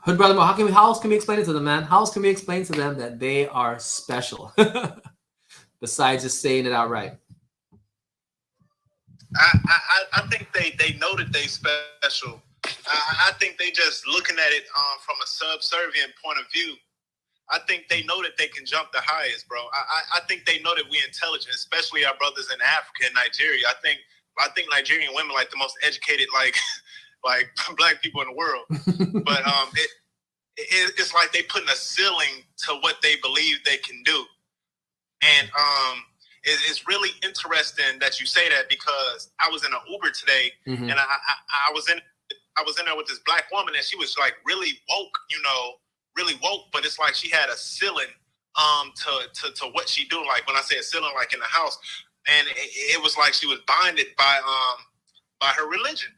Hood brother Mo, how else can we explain it to them, man? How else can we explain to them that they are special? Besides just saying it outright. I think they know that they special. I think they just looking at it from a subservient point of view. I think they know that they can jump the highest, bro. I think they know that we intelligent, especially our brothers in Africa and Nigeria. I think Nigerian women like the most educated, like black people in the world. But it's like they putting a ceiling to what they believe they can do. And it's really interesting that you say that, because I was in an Uber today, and I was in there with this black woman, and she was like really woke, but it's like she had a ceiling to what she do. Like when I say a ceiling, like in the house, and it was like she was binded by her religion.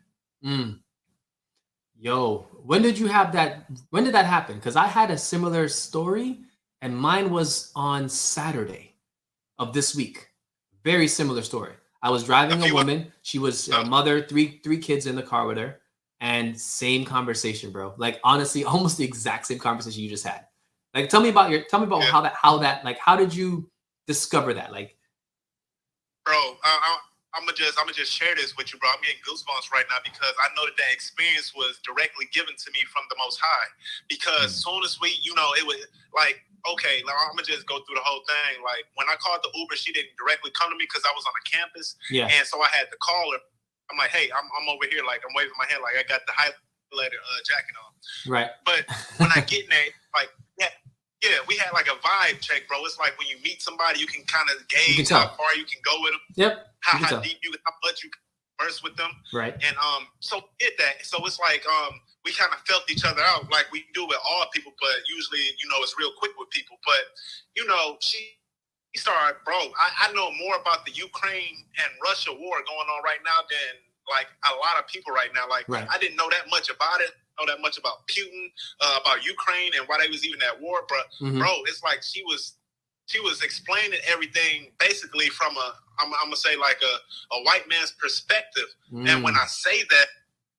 Yo, when did you have that? When did that happen? Because I had a similar story, and mine was on Saturday of this week. Very similar story. I was driving a woman. She was a mother, three kids in the car with her, and same conversation, bro. Like honestly, almost the exact same conversation you just had. Like, tell me about how did you discover that? Like, bro, I'm gonna just share this with you, bro. I'm getting goosebumps right now, because I know that experience was directly given to me from the Most High. Because soon as it was like, okay, I'm gonna just go through the whole thing. Like when I called the Uber, she didn't directly come to me because I was on a campus, and so I had to call her. I'm like, hey, I'm over here, like I'm waving my hand, like I got the highlighter jacket on. Right. But when I get in there, like, yeah, we had like a vibe check, bro. It's like when you meet somebody, you can kind of gauge how far you can go with them. Yep. How deep how much you can converse with them. Right. And so did that. So it's like we kind of felt each other out, like we do with all people, but usually, it's real quick with people. But she started, bro. I know more about the Ukraine and Russia war going on right now than like a lot of people right now. Like I didn't know that much about it. Know that much about Putin, about Ukraine, and why they was even at war. But bro, it's like she was explaining everything basically from I'm gonna say like a white man's perspective. And when I say that,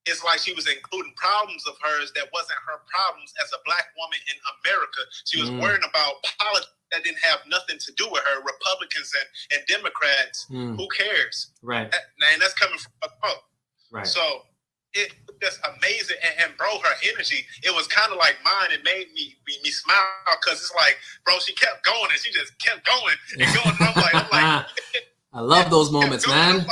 it's like she was including problems of hers that wasn't her problems as a black woman in America. She was worrying about politics that didn't have nothing to do with her. Republicans and Democrats, who cares? Right. And that's coming from a quote. Right. So it was just amazing, and bro, her energy, it was kind of like mine. It made me smile, because it's like, bro, she kept going, and she just kept going and going. And I'm like, I love those moments, man. I'm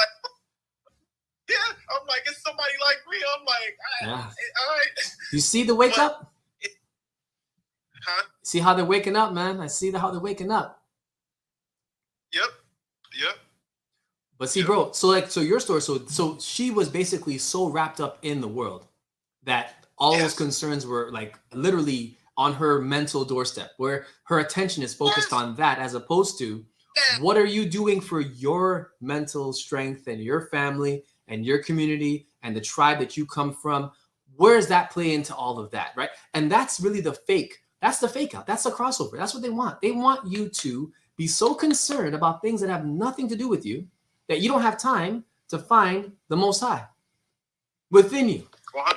like, it's somebody like me. I'm like, all right. You see the wake up? Huh? See how they're waking up, man. I see how they're waking up. Yep. But see, bro, so your story, so she was basically so wrapped up in the world that all those concerns were like literally on her mental doorstep, where her attention is focused on that, as opposed to what are you doing for your mental strength and your family and your community and the tribe that you come from. Where does that play into all of that, right? And that's really the fake. That's the fake out. That's the crossover. That's what they want. They want you to be so concerned about things that have nothing to do with you that you don't have time to find the Most High within you. 100.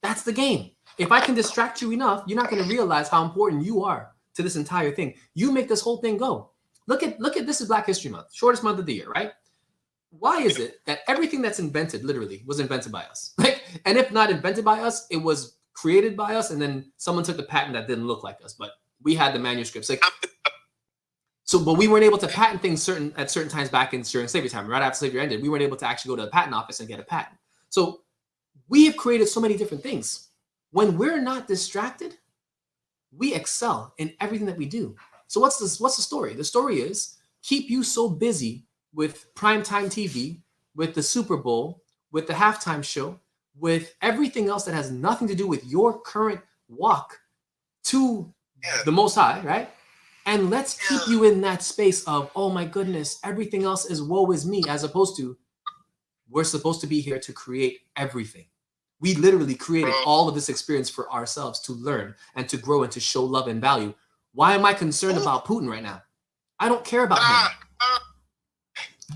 That's the game. If I can distract you enough, you're not going to realize how important you are to this entire thing. You make this whole thing go. Look at this is Black History Month, shortest month of the year, right? Why is it that everything that's invented literally was invented by us? Like, and if not invented by us, it was created by us, and then someone took the patent that didn't look like us, but we had the manuscripts. Like, so, but we weren't able to patent things at certain times back during slavery time. Right after slavery ended, we weren't able to actually go to the patent office and get a patent. So we have created so many different things. When we're not distracted, we excel in everything that we do. So what's the story? The story is keep you so busy with primetime TV, with the Super Bowl, with the halftime show, with everything else that has nothing to do with your current walk to the Most High, right? And let's keep you in that space of, oh my goodness, everything else is woe is me, as opposed to we're supposed to be here to create everything. We literally created all of this experience for ourselves to learn and to grow and to show love and value. Why am I concerned about Putin right now? I don't care about him.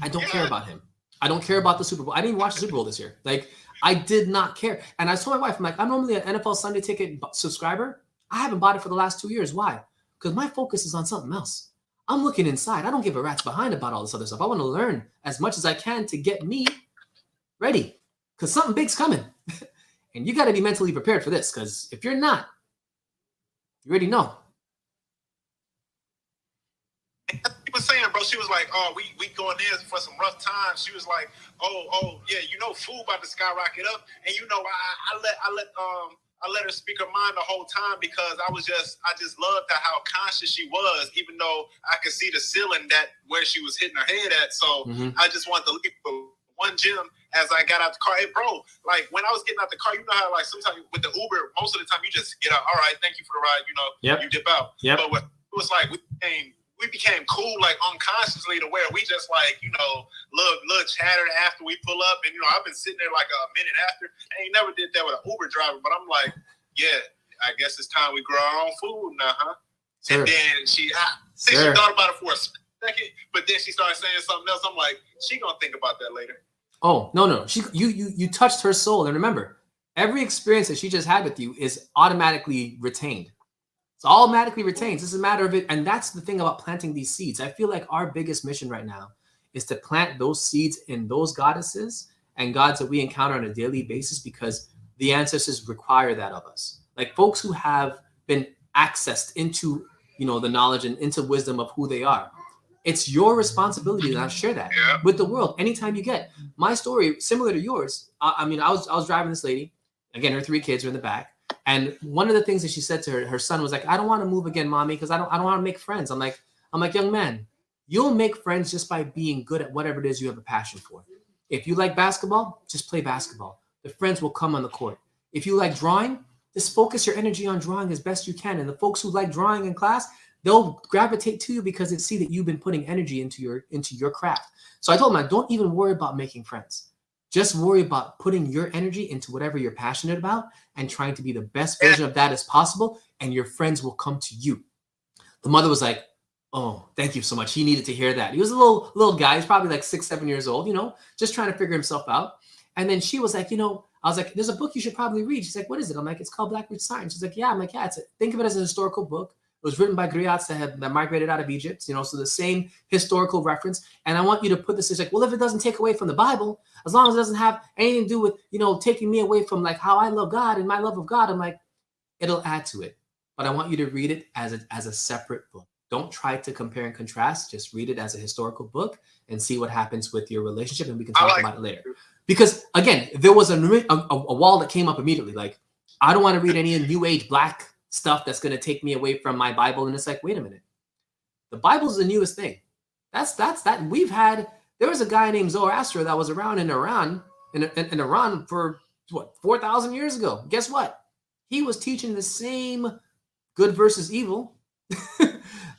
I don't care about him. I don't care about the Super Bowl. I didn't even watch the Super Bowl this year. Like, I did not care. And I told my wife, I'm like, I'm normally an NFL Sunday Ticket subscriber. I haven't bought it for the last 2 years. Why? Because my focus is on something else. I'm looking inside. I don't give a rat's behind about all this other stuff. I want to learn as much as I can to get me ready, because something big's coming. And you got to be mentally prepared for this, because if you're not, you already know. She was saying, bro, she was like, oh, we going in for some rough times. She was like, oh, yeah, food about to skyrocket up. And I let her speak her mind the whole time, because I just loved how conscious she was, even though I could see the ceiling where she was hitting her head at. So I just wanted to leave one gem as I got out the car. Hey, bro, like when I was getting out the car, you know how like sometimes with the Uber, most of the time you just get out. All right, thank you for the ride. You dip out. Yep. But it was like we became cool, like unconsciously, to where we just like, little chatter after we pull up. And, I've been sitting there like a minute after. I ain't never did that with an Uber driver, but I'm like, yeah, I guess it's time we grow our own food now, huh? Sure. And then she thought about it for a second, but then she started saying something else. I'm like, she gonna think about that later. Oh, no. You touched her soul. And remember, every experience that she just had with you is automatically retained. It's automatically retained. It's just a matter of it. And that's the thing about planting these seeds. I feel like our biggest mission right now is to plant those seeds in those goddesses and gods that we encounter on a daily basis, because the ancestors require that of us. Like folks who have been accessed into, the knowledge and into wisdom of who they are. It's your responsibility to not share that with the world anytime you get. My story, similar to yours. I was driving this lady. Again, her 3 kids are in the back. And one of the things that she said to her son was like, I don't want to move again, mommy, because I don't want to make friends. I'm like, young man, you'll make friends just by being good at whatever it is you have a passion for. If you like basketball, just play basketball. The friends will come on the court. If you like drawing, just focus your energy on drawing as best you can. And the folks who like drawing in class, they'll gravitate to you because they see that you've been putting energy into your craft. So I told them, don't even worry about making friends. Just worry about putting your energy into whatever you're passionate about and trying to be the best version of that as possible, and your friends will come to you. The mother was like, oh, thank you so much. He needed to hear that. He was a little guy. He's probably like 6, 7 years old, just trying to figure himself out. And then she was like, I was like, there's a book you should probably read. She's like, what is it? I'm like, it's called Black Root Science. She's like, yeah. I'm like, yeah, think of it as a historical book. It was written by griots that migrated out of Egypt, so the same historical reference. And I want you to put this, it's like, well, if it doesn't take away from the Bible, as long as it doesn't have anything to do with, taking me away from like how I love God and my love of God, I'm like, it'll add to it. But I want you to read it as a separate book. Don't try to compare and contrast. Just read it as a historical book and see what happens with your relationship, and we can talk about it later. Because again, there was a wall that came up immediately. Like, I don't want to read any New Age black stuff that's going to take me away from my Bible. And it's like, wait a minute, the Bible's the newest thing. That's that we've had. There was a guy named Zoroaster that was around in Iran, in Iran for what, 4,000 years ago. Guess what? He was teaching the same good versus evil,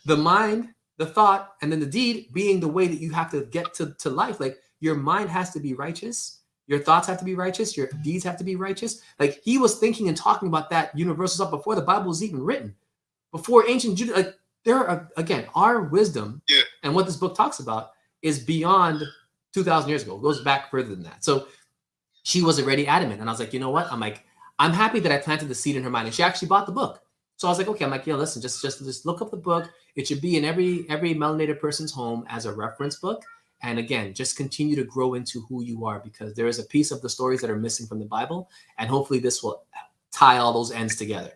the mind, the thought, and then the deed being the way that you have to get to life. Like, your mind has to be righteous. Your thoughts have to be righteous. Your deeds have to be righteous. Like, he was thinking and talking about that universal stuff before the Bible was even written, before ancient Judah. Like, there are, again, our wisdom and what this book talks about is beyond 2,000 years ago. It goes back further than that. So she was already adamant. And I was like, you know what? I'm happy that I planted the seed in her mind. And she actually bought the book. So I was like, okay, I'm like, yeah, listen, just look up the book. It should be in every melanated person's home as a reference book. And again, just continue to grow into who you are, because there is a piece of the stories that are missing from the Bible. And hopefully this will tie all those ends together.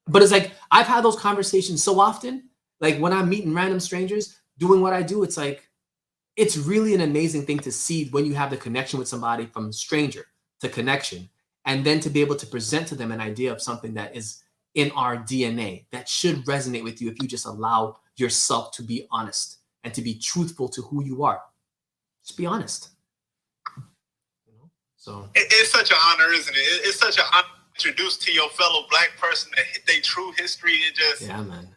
But it's like, I've had those conversations so often. Like, when I'm meeting random strangers, doing what I do, it's like, it's really an amazing thing to see when you have the connection with somebody from stranger to connection, and then to be able to present to them an idea of something that is in our DNA that should resonate with you if you just allow yourself to be honest and to be truthful to who you are. Just be honest. So it's such an honor, isn't it? It's such an honor to introduce to your fellow Black person that they true history. It just, yeah, man.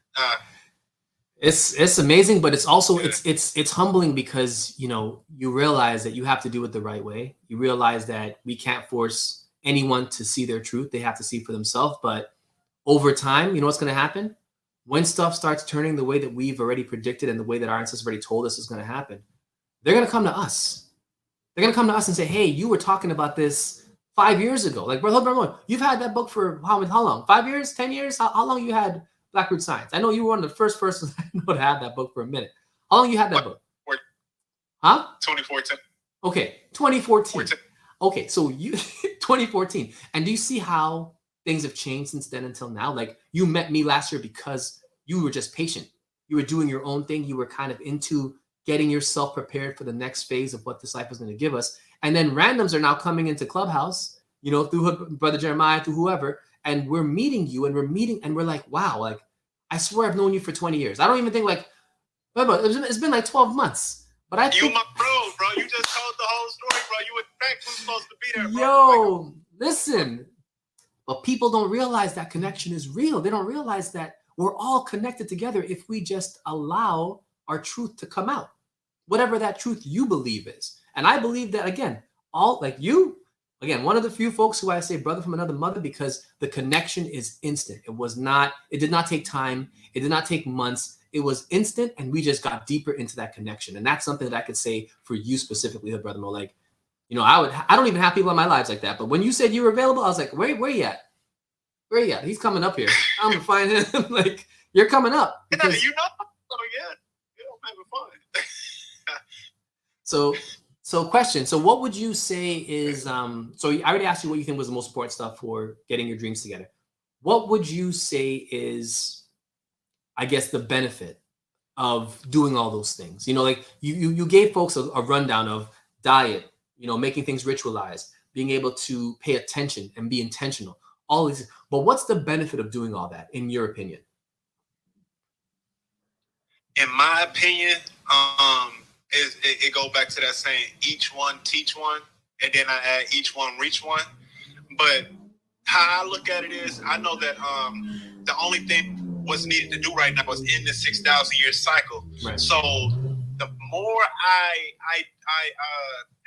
It's amazing, but it's also it's humbling, because you realize that you have to do it the right way. You realize that we can't force anyone to see their truth. They have to see for themselves. But over time, you know what's going to happen? When stuff starts turning the way that we've already predicted and the way that our ancestors already told us is going to happen, they're going to come to us. They're going to come to us and say, hey, you were talking about this 5 years ago. Like, brother, you've had that book for how long? 5 years? 10 years? How long you had Black Root Science? I know you were one of the first persons I know to have that book for a minute. How long you had that book? Huh? 2014. Okay, 2014. Okay, so you 2014. And do you see how things have changed since then until now? Like, you met me last year because you were just patient. You were doing your own thing. You were kind of into getting yourself prepared for the next phase of what this life was going to give us. And then randoms are now coming into Clubhouse, through Brother Jeremiah, through whoever, and we're meeting you, and we're like, wow, like, I swear I've known you for 20 years. I don't even think it's been like 12 months. But I think, you my bro. You just told the whole story, bro. You were back who's supposed to be there, bro. Yo, listen. But people don't realize that connection is real. They don't realize that we're all connected together if we just allow our truth to come out, whatever that truth you believe is. And I believe that, again, one of the few folks who I say brother from another mother, because the connection is instant. It did not take time. It did not take months. It was instant, and we just got deeper into that connection. And that's something that I could say for you specifically, Brother Mo. Like, I don't even have people in my lives like that. But when you said you were available, I was like, where you at? Where you at? He's coming up here. I'm gonna find him. Like, you're coming up. Because, I'm having fun. So question. So what would you say is, so I already asked you what you think was the most important stuff for getting your dreams together. What would you say is, I guess, the benefit of doing all those things? Like you gave folks a rundown of diet, making things ritualized, being able to pay attention and be intentional, all these. But what's the benefit of doing all that, in your opinion? In my opinion, it goes back to that saying, each one teach one, and then I add each one reach one. But how I look at it is, I know that the only thing what's needed to do right now is in the 6,000 year cycle. Right. So the more I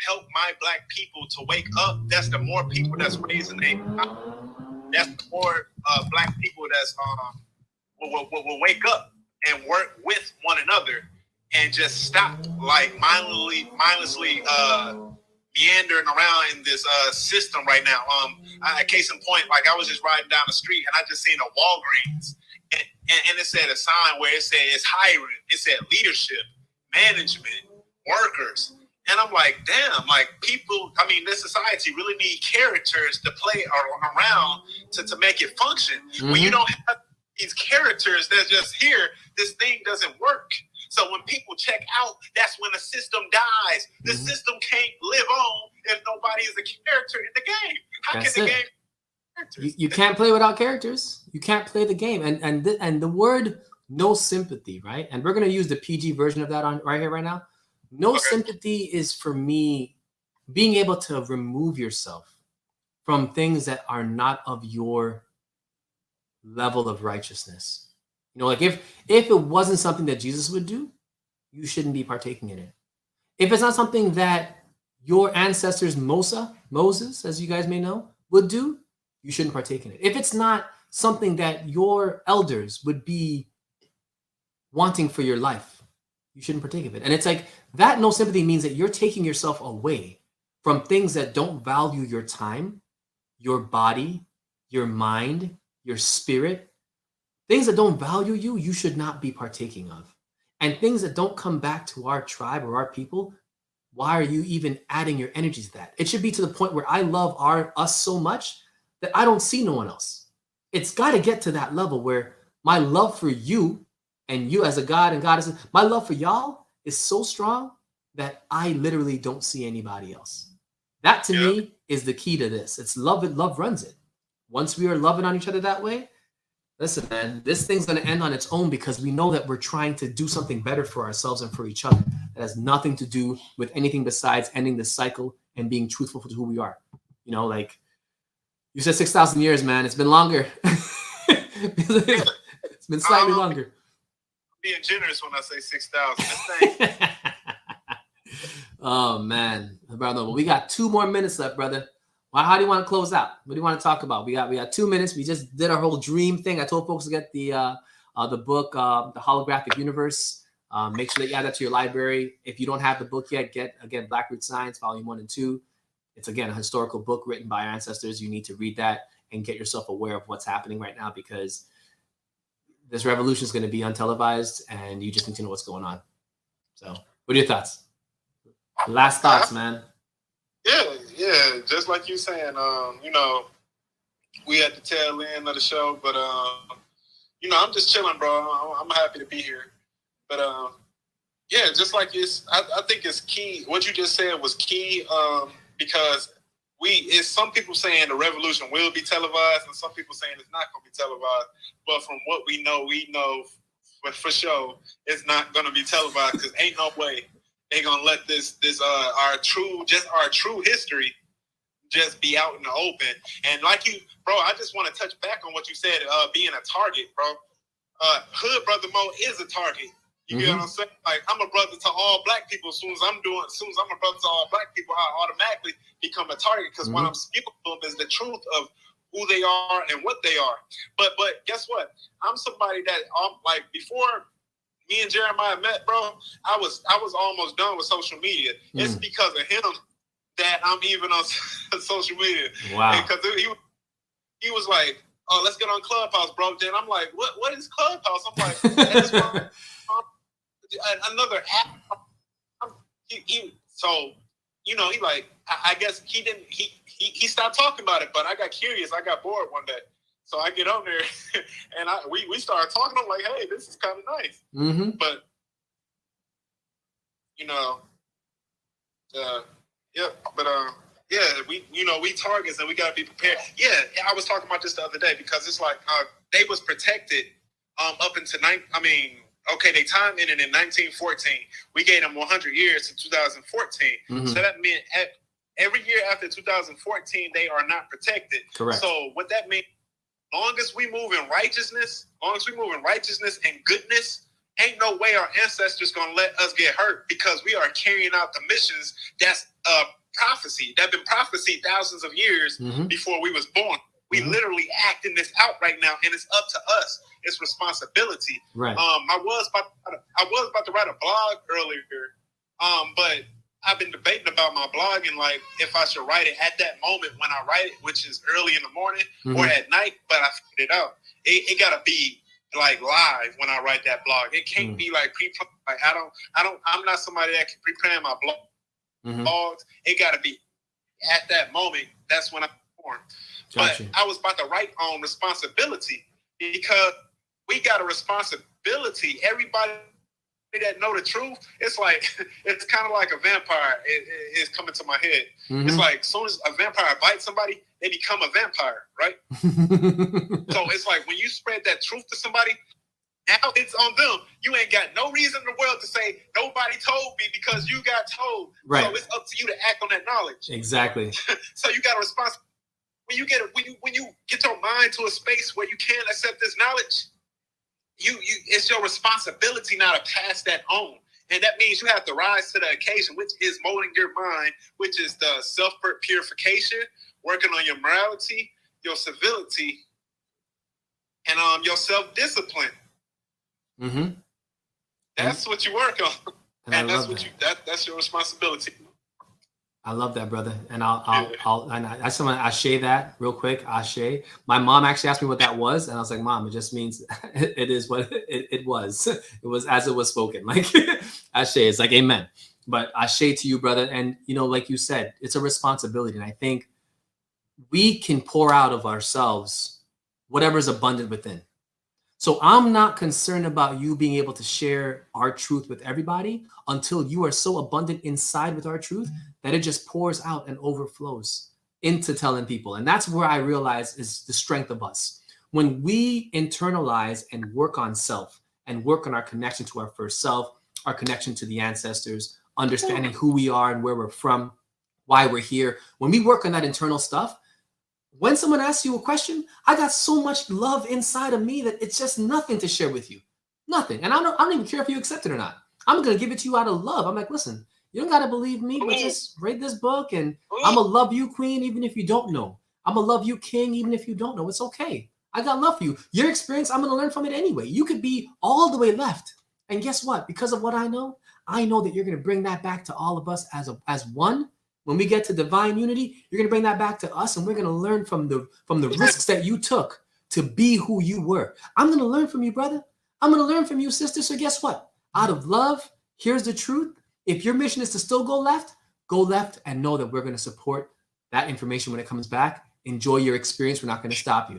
help my Black people to wake up, that's the more people that's raising their, that's the more Black people that's will wake up and work with one another and just stop like mindlessly meandering around in this system right now. Case in point, like I was just riding down the street and I just seen a Walgreens and it said a sign where it said it's hiring. It said leadership, management, workers. And I'm like, damn, like people, this society really need characters to play around to make it function. Mm-hmm. When you don't have these characters that's just here, this thing doesn't work. So when people check out, that's when the system dies. The system can't live on if nobody is a character in the game. How That's can the it. game? You can't play without characters. You can't play the game. And the word no sympathy, right? And we're gonna use the PG version of that on right here, right now. No sympathy is for me being able to remove yourself from things that are not of your level of righteousness. You know, like if it wasn't something that Jesus would do, you shouldn't be partaking in it. If it's not something that your ancestors Moses, as you guys may know, would do, you shouldn't partake in it. If it's not something that your elders would be wanting for your life, you shouldn't partake of it. And it's like that no sympathy means that you're taking yourself away from things that don't value your time, your body, your mind, your spirit. Things that don't value you, you should not be partaking of. And things that don't come back to our tribe or our people, why are you even adding your energy to that? It should be to the point where I love us so much that I don't see no one else. It's got to get to that level where my love for you and you as a God and goddess, my love for y'all is so strong that I literally don't see anybody else. That to me is the key to this. It's love. Love runs it. Once we are loving on each other that way, listen, man, this thing's going to end on its own because we know that we're trying to do something better for ourselves and for each other. That has nothing to do with anything besides ending the cycle and being truthful to who we are. You know, like you said 6,000 years, man. It's been longer. It's been slightly longer. I'm being generous when I say 6,000. Oh, man. Brother, well, we got 2 more minutes left, brother. Well, how do you want to close out? What do you want to talk about? We got 2 minutes. We just did our whole dream thing. I told folks to get the book, The Holographic Universe. Make sure that you add that to your library. If you don't have the book yet, get, again, Blackroot Science, Volume 1 and 2. It's, again, a historical book written by our ancestors. You need to read that and get yourself aware of what's happening right now because this revolution is going to be untelevised and you just need to know what's going on. So what are your thoughts? Last thoughts, man. Yeah, just like you saying, you know, we at the tail end of the show, but you know, I'm just chilling, bro. I'm happy to be here. But yeah, just like I think it's key. What you just said was key, because it's some people saying the revolution will be televised, and some people saying it's not going to be televised. But from what we know for sure it's not going to be televised because ain't no way they're gonna let this our true history just be out in the open. And like you, bro, I just want to touch back on what you said, being a target, bro. Hood Brother Mo is a target. You get what I'm saying? Like, I'm a brother to all black people. As soon as I'm a brother to all black people, I automatically become a target because what I'm speaking to them is the truth of who they are and what they are. But guess what? I'm somebody that like before me and Jeremiah met, bro, I was almost done with social media. It's because of him that I'm even on social media. Wow. Because he was like, "Oh, let's get on Clubhouse, bro." Then I'm like, "What is Clubhouse?" I'm like, "That's another app." So you know, he like, I guess he didn't. He stopped talking about it, but I got curious. I got bored one day. So I get on there and we started talking. I'm like, hey, this is kind of nice. But, you know, we targets and we got to be prepared. Yeah, I was talking about this the other day because it's like they was protected up until they time ended in 1914. We gave them 100 years to 2014. So that meant every year after 2014, they are not protected. Correct. So what that means, long as we move in righteousness and goodness, ain't no way our ancestors gonna let us get hurt because we are carrying out the missions that's prophecy that been prophesied thousands of years before we was born. We literally acting this out right now, and it's up to us. It's responsibility. Right. I was about to write a blog earlier, but I've been debating about my blog and like if I should write it at that moment when I write it, which is early in the morning or at night. But I figured it out. It gotta be like live when I write that blog. It can't be like pre-planned. Like I'm not somebody that can pre-plan my blogs. It gotta be at that moment. That's when I'm born. Gotcha. But I was about to write on responsibility because we got a responsibility. Everybody that know the truth, it's like, it's kind of like a vampire. It's coming to my head. Mm-hmm. It's like, as soon as a vampire bites somebody, they become a vampire, right? So it's like, when you spread that truth to somebody, now it's on them. You ain't got no reason in the world to say nobody told me, because you got told. Right. So it's up to you to act on that knowledge. Exactly. So you got a responsibility. When you get your mind to a space where you can't accept this knowledge, it's your responsibility now to pass that on. And that means you have to rise to the occasion, which is molding your mind, which is the self-purification, working on your morality, your civility, and your self-discipline. Mm-hmm. That's what you work on. And that's what that's your responsibility. I love that, brother. And I say that real quick. Ashe. My mom actually asked me what that was, and I was like, Mom, it just means it is what it was. It was as it was spoken. Like Ashe, it's like amen. But Ashe to you, brother. And like you said, it's a responsibility. And I think we can pour out of ourselves whatever is abundant within. So I'm not concerned about you being able to share our truth with everybody until you are so abundant inside with our truth that it just pours out and overflows into telling people. And that's where I realize is the strength of us. When we internalize and work on self and work on our connection to our first self, our connection to the ancestors, understanding who we are and where we're from, why we're here. When we work on that internal stuff, when someone asks you a question, I got so much love inside of me that it's just nothing to share with you. Nothing. And I don't even care if you accept it or not. I'm going to give it to you out of love. I'm like, listen, you don't got to believe me, but just read this book. And I'm going to love you, queen, even if you don't know. I'm going to love you, king, even if you don't know. It's okay. I got love for you. Your experience, I'm going to learn from it anyway. You could be all the way left. And guess what? Because of what I know that you're going to bring that back to all of us as one. When we get to divine unity, you're going to bring that back to us, and we're going to learn from the risks that you took to be who you were. I'm going to learn from you, brother. I'm going to learn from you, sister. So guess what? Out of love, here's the truth. If your mission is to still go left and know that we're going to support that information when it comes back. Enjoy your experience. We're not going to stop you.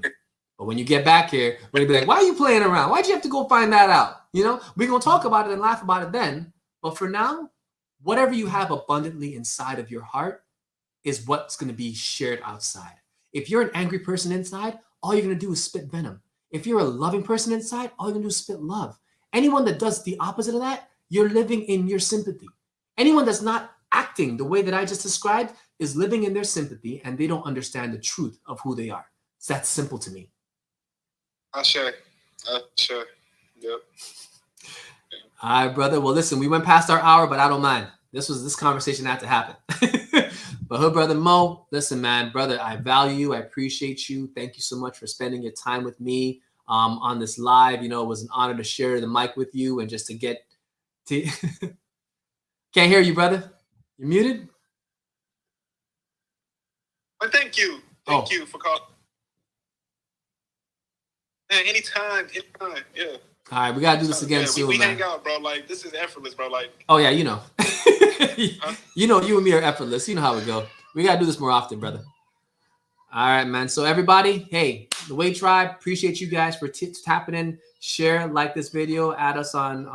But when you get back here, we're going to be like, why are you playing around? Why'd you have to go find that out? We're going to talk about it and laugh about it then. But for now, whatever you have abundantly inside of your heart is what's going to be shared outside. If you're an angry person inside, all you're going to do is spit venom. If you're a loving person inside, all you're going to do is spit love. Anyone that does the opposite of that, you're living in your sympathy. Anyone that's not acting the way that I just described is living in their sympathy, and they don't understand the truth of who they are. It's that simple to me. Sure. Yep. All right, brother. Well, listen, we went past our hour, but I don't mind. This conversation had to happen. But her brother Mo, listen, man, brother, I value you. I appreciate you. Thank you so much for spending your time with me on this live. It was an honor to share the mic with you and just to get to. Can't hear you, brother. You're muted. Well, thank you. Thank you for calling. Anytime. Yeah. All right, we gotta do this again soon, we man. hang out, bro. Like, this is effortless, bro. Like, oh yeah, huh? You and me are effortless. You know how we go. We gotta do this more often, brother. All right, man. So everybody, hey, the Way Tribe, appreciate you guys for tapping in. Share, like this video, add us on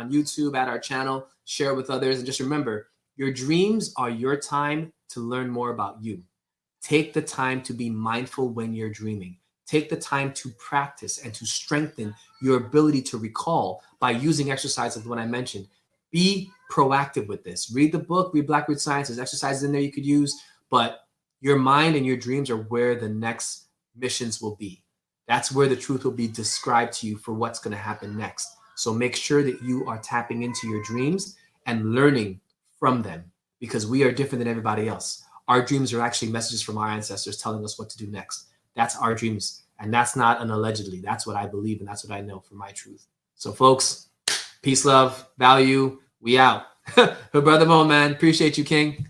YouTube, add our channel, share it with others, and just remember, your dreams are your time to learn more about you. Take the time to be mindful when you're dreaming. Take the time to practice and to strengthen your ability to recall by using exercises like what I mentioned. Be proactive with this. Read the book, read Black Root Science. There's exercises in there you could use, but your mind and your dreams are where the next missions will be. That's where the truth will be described to you for what's going to happen next. So make sure that you are tapping into your dreams and learning from them, because we are different than everybody else. Our dreams are actually messages from our ancestors telling us what to do next. That's our dreams. And that's not an allegedly. That's what I believe, and that's what I know for my truth. So folks, peace, love, value. We out. Her brother Mo, man. Appreciate you, King.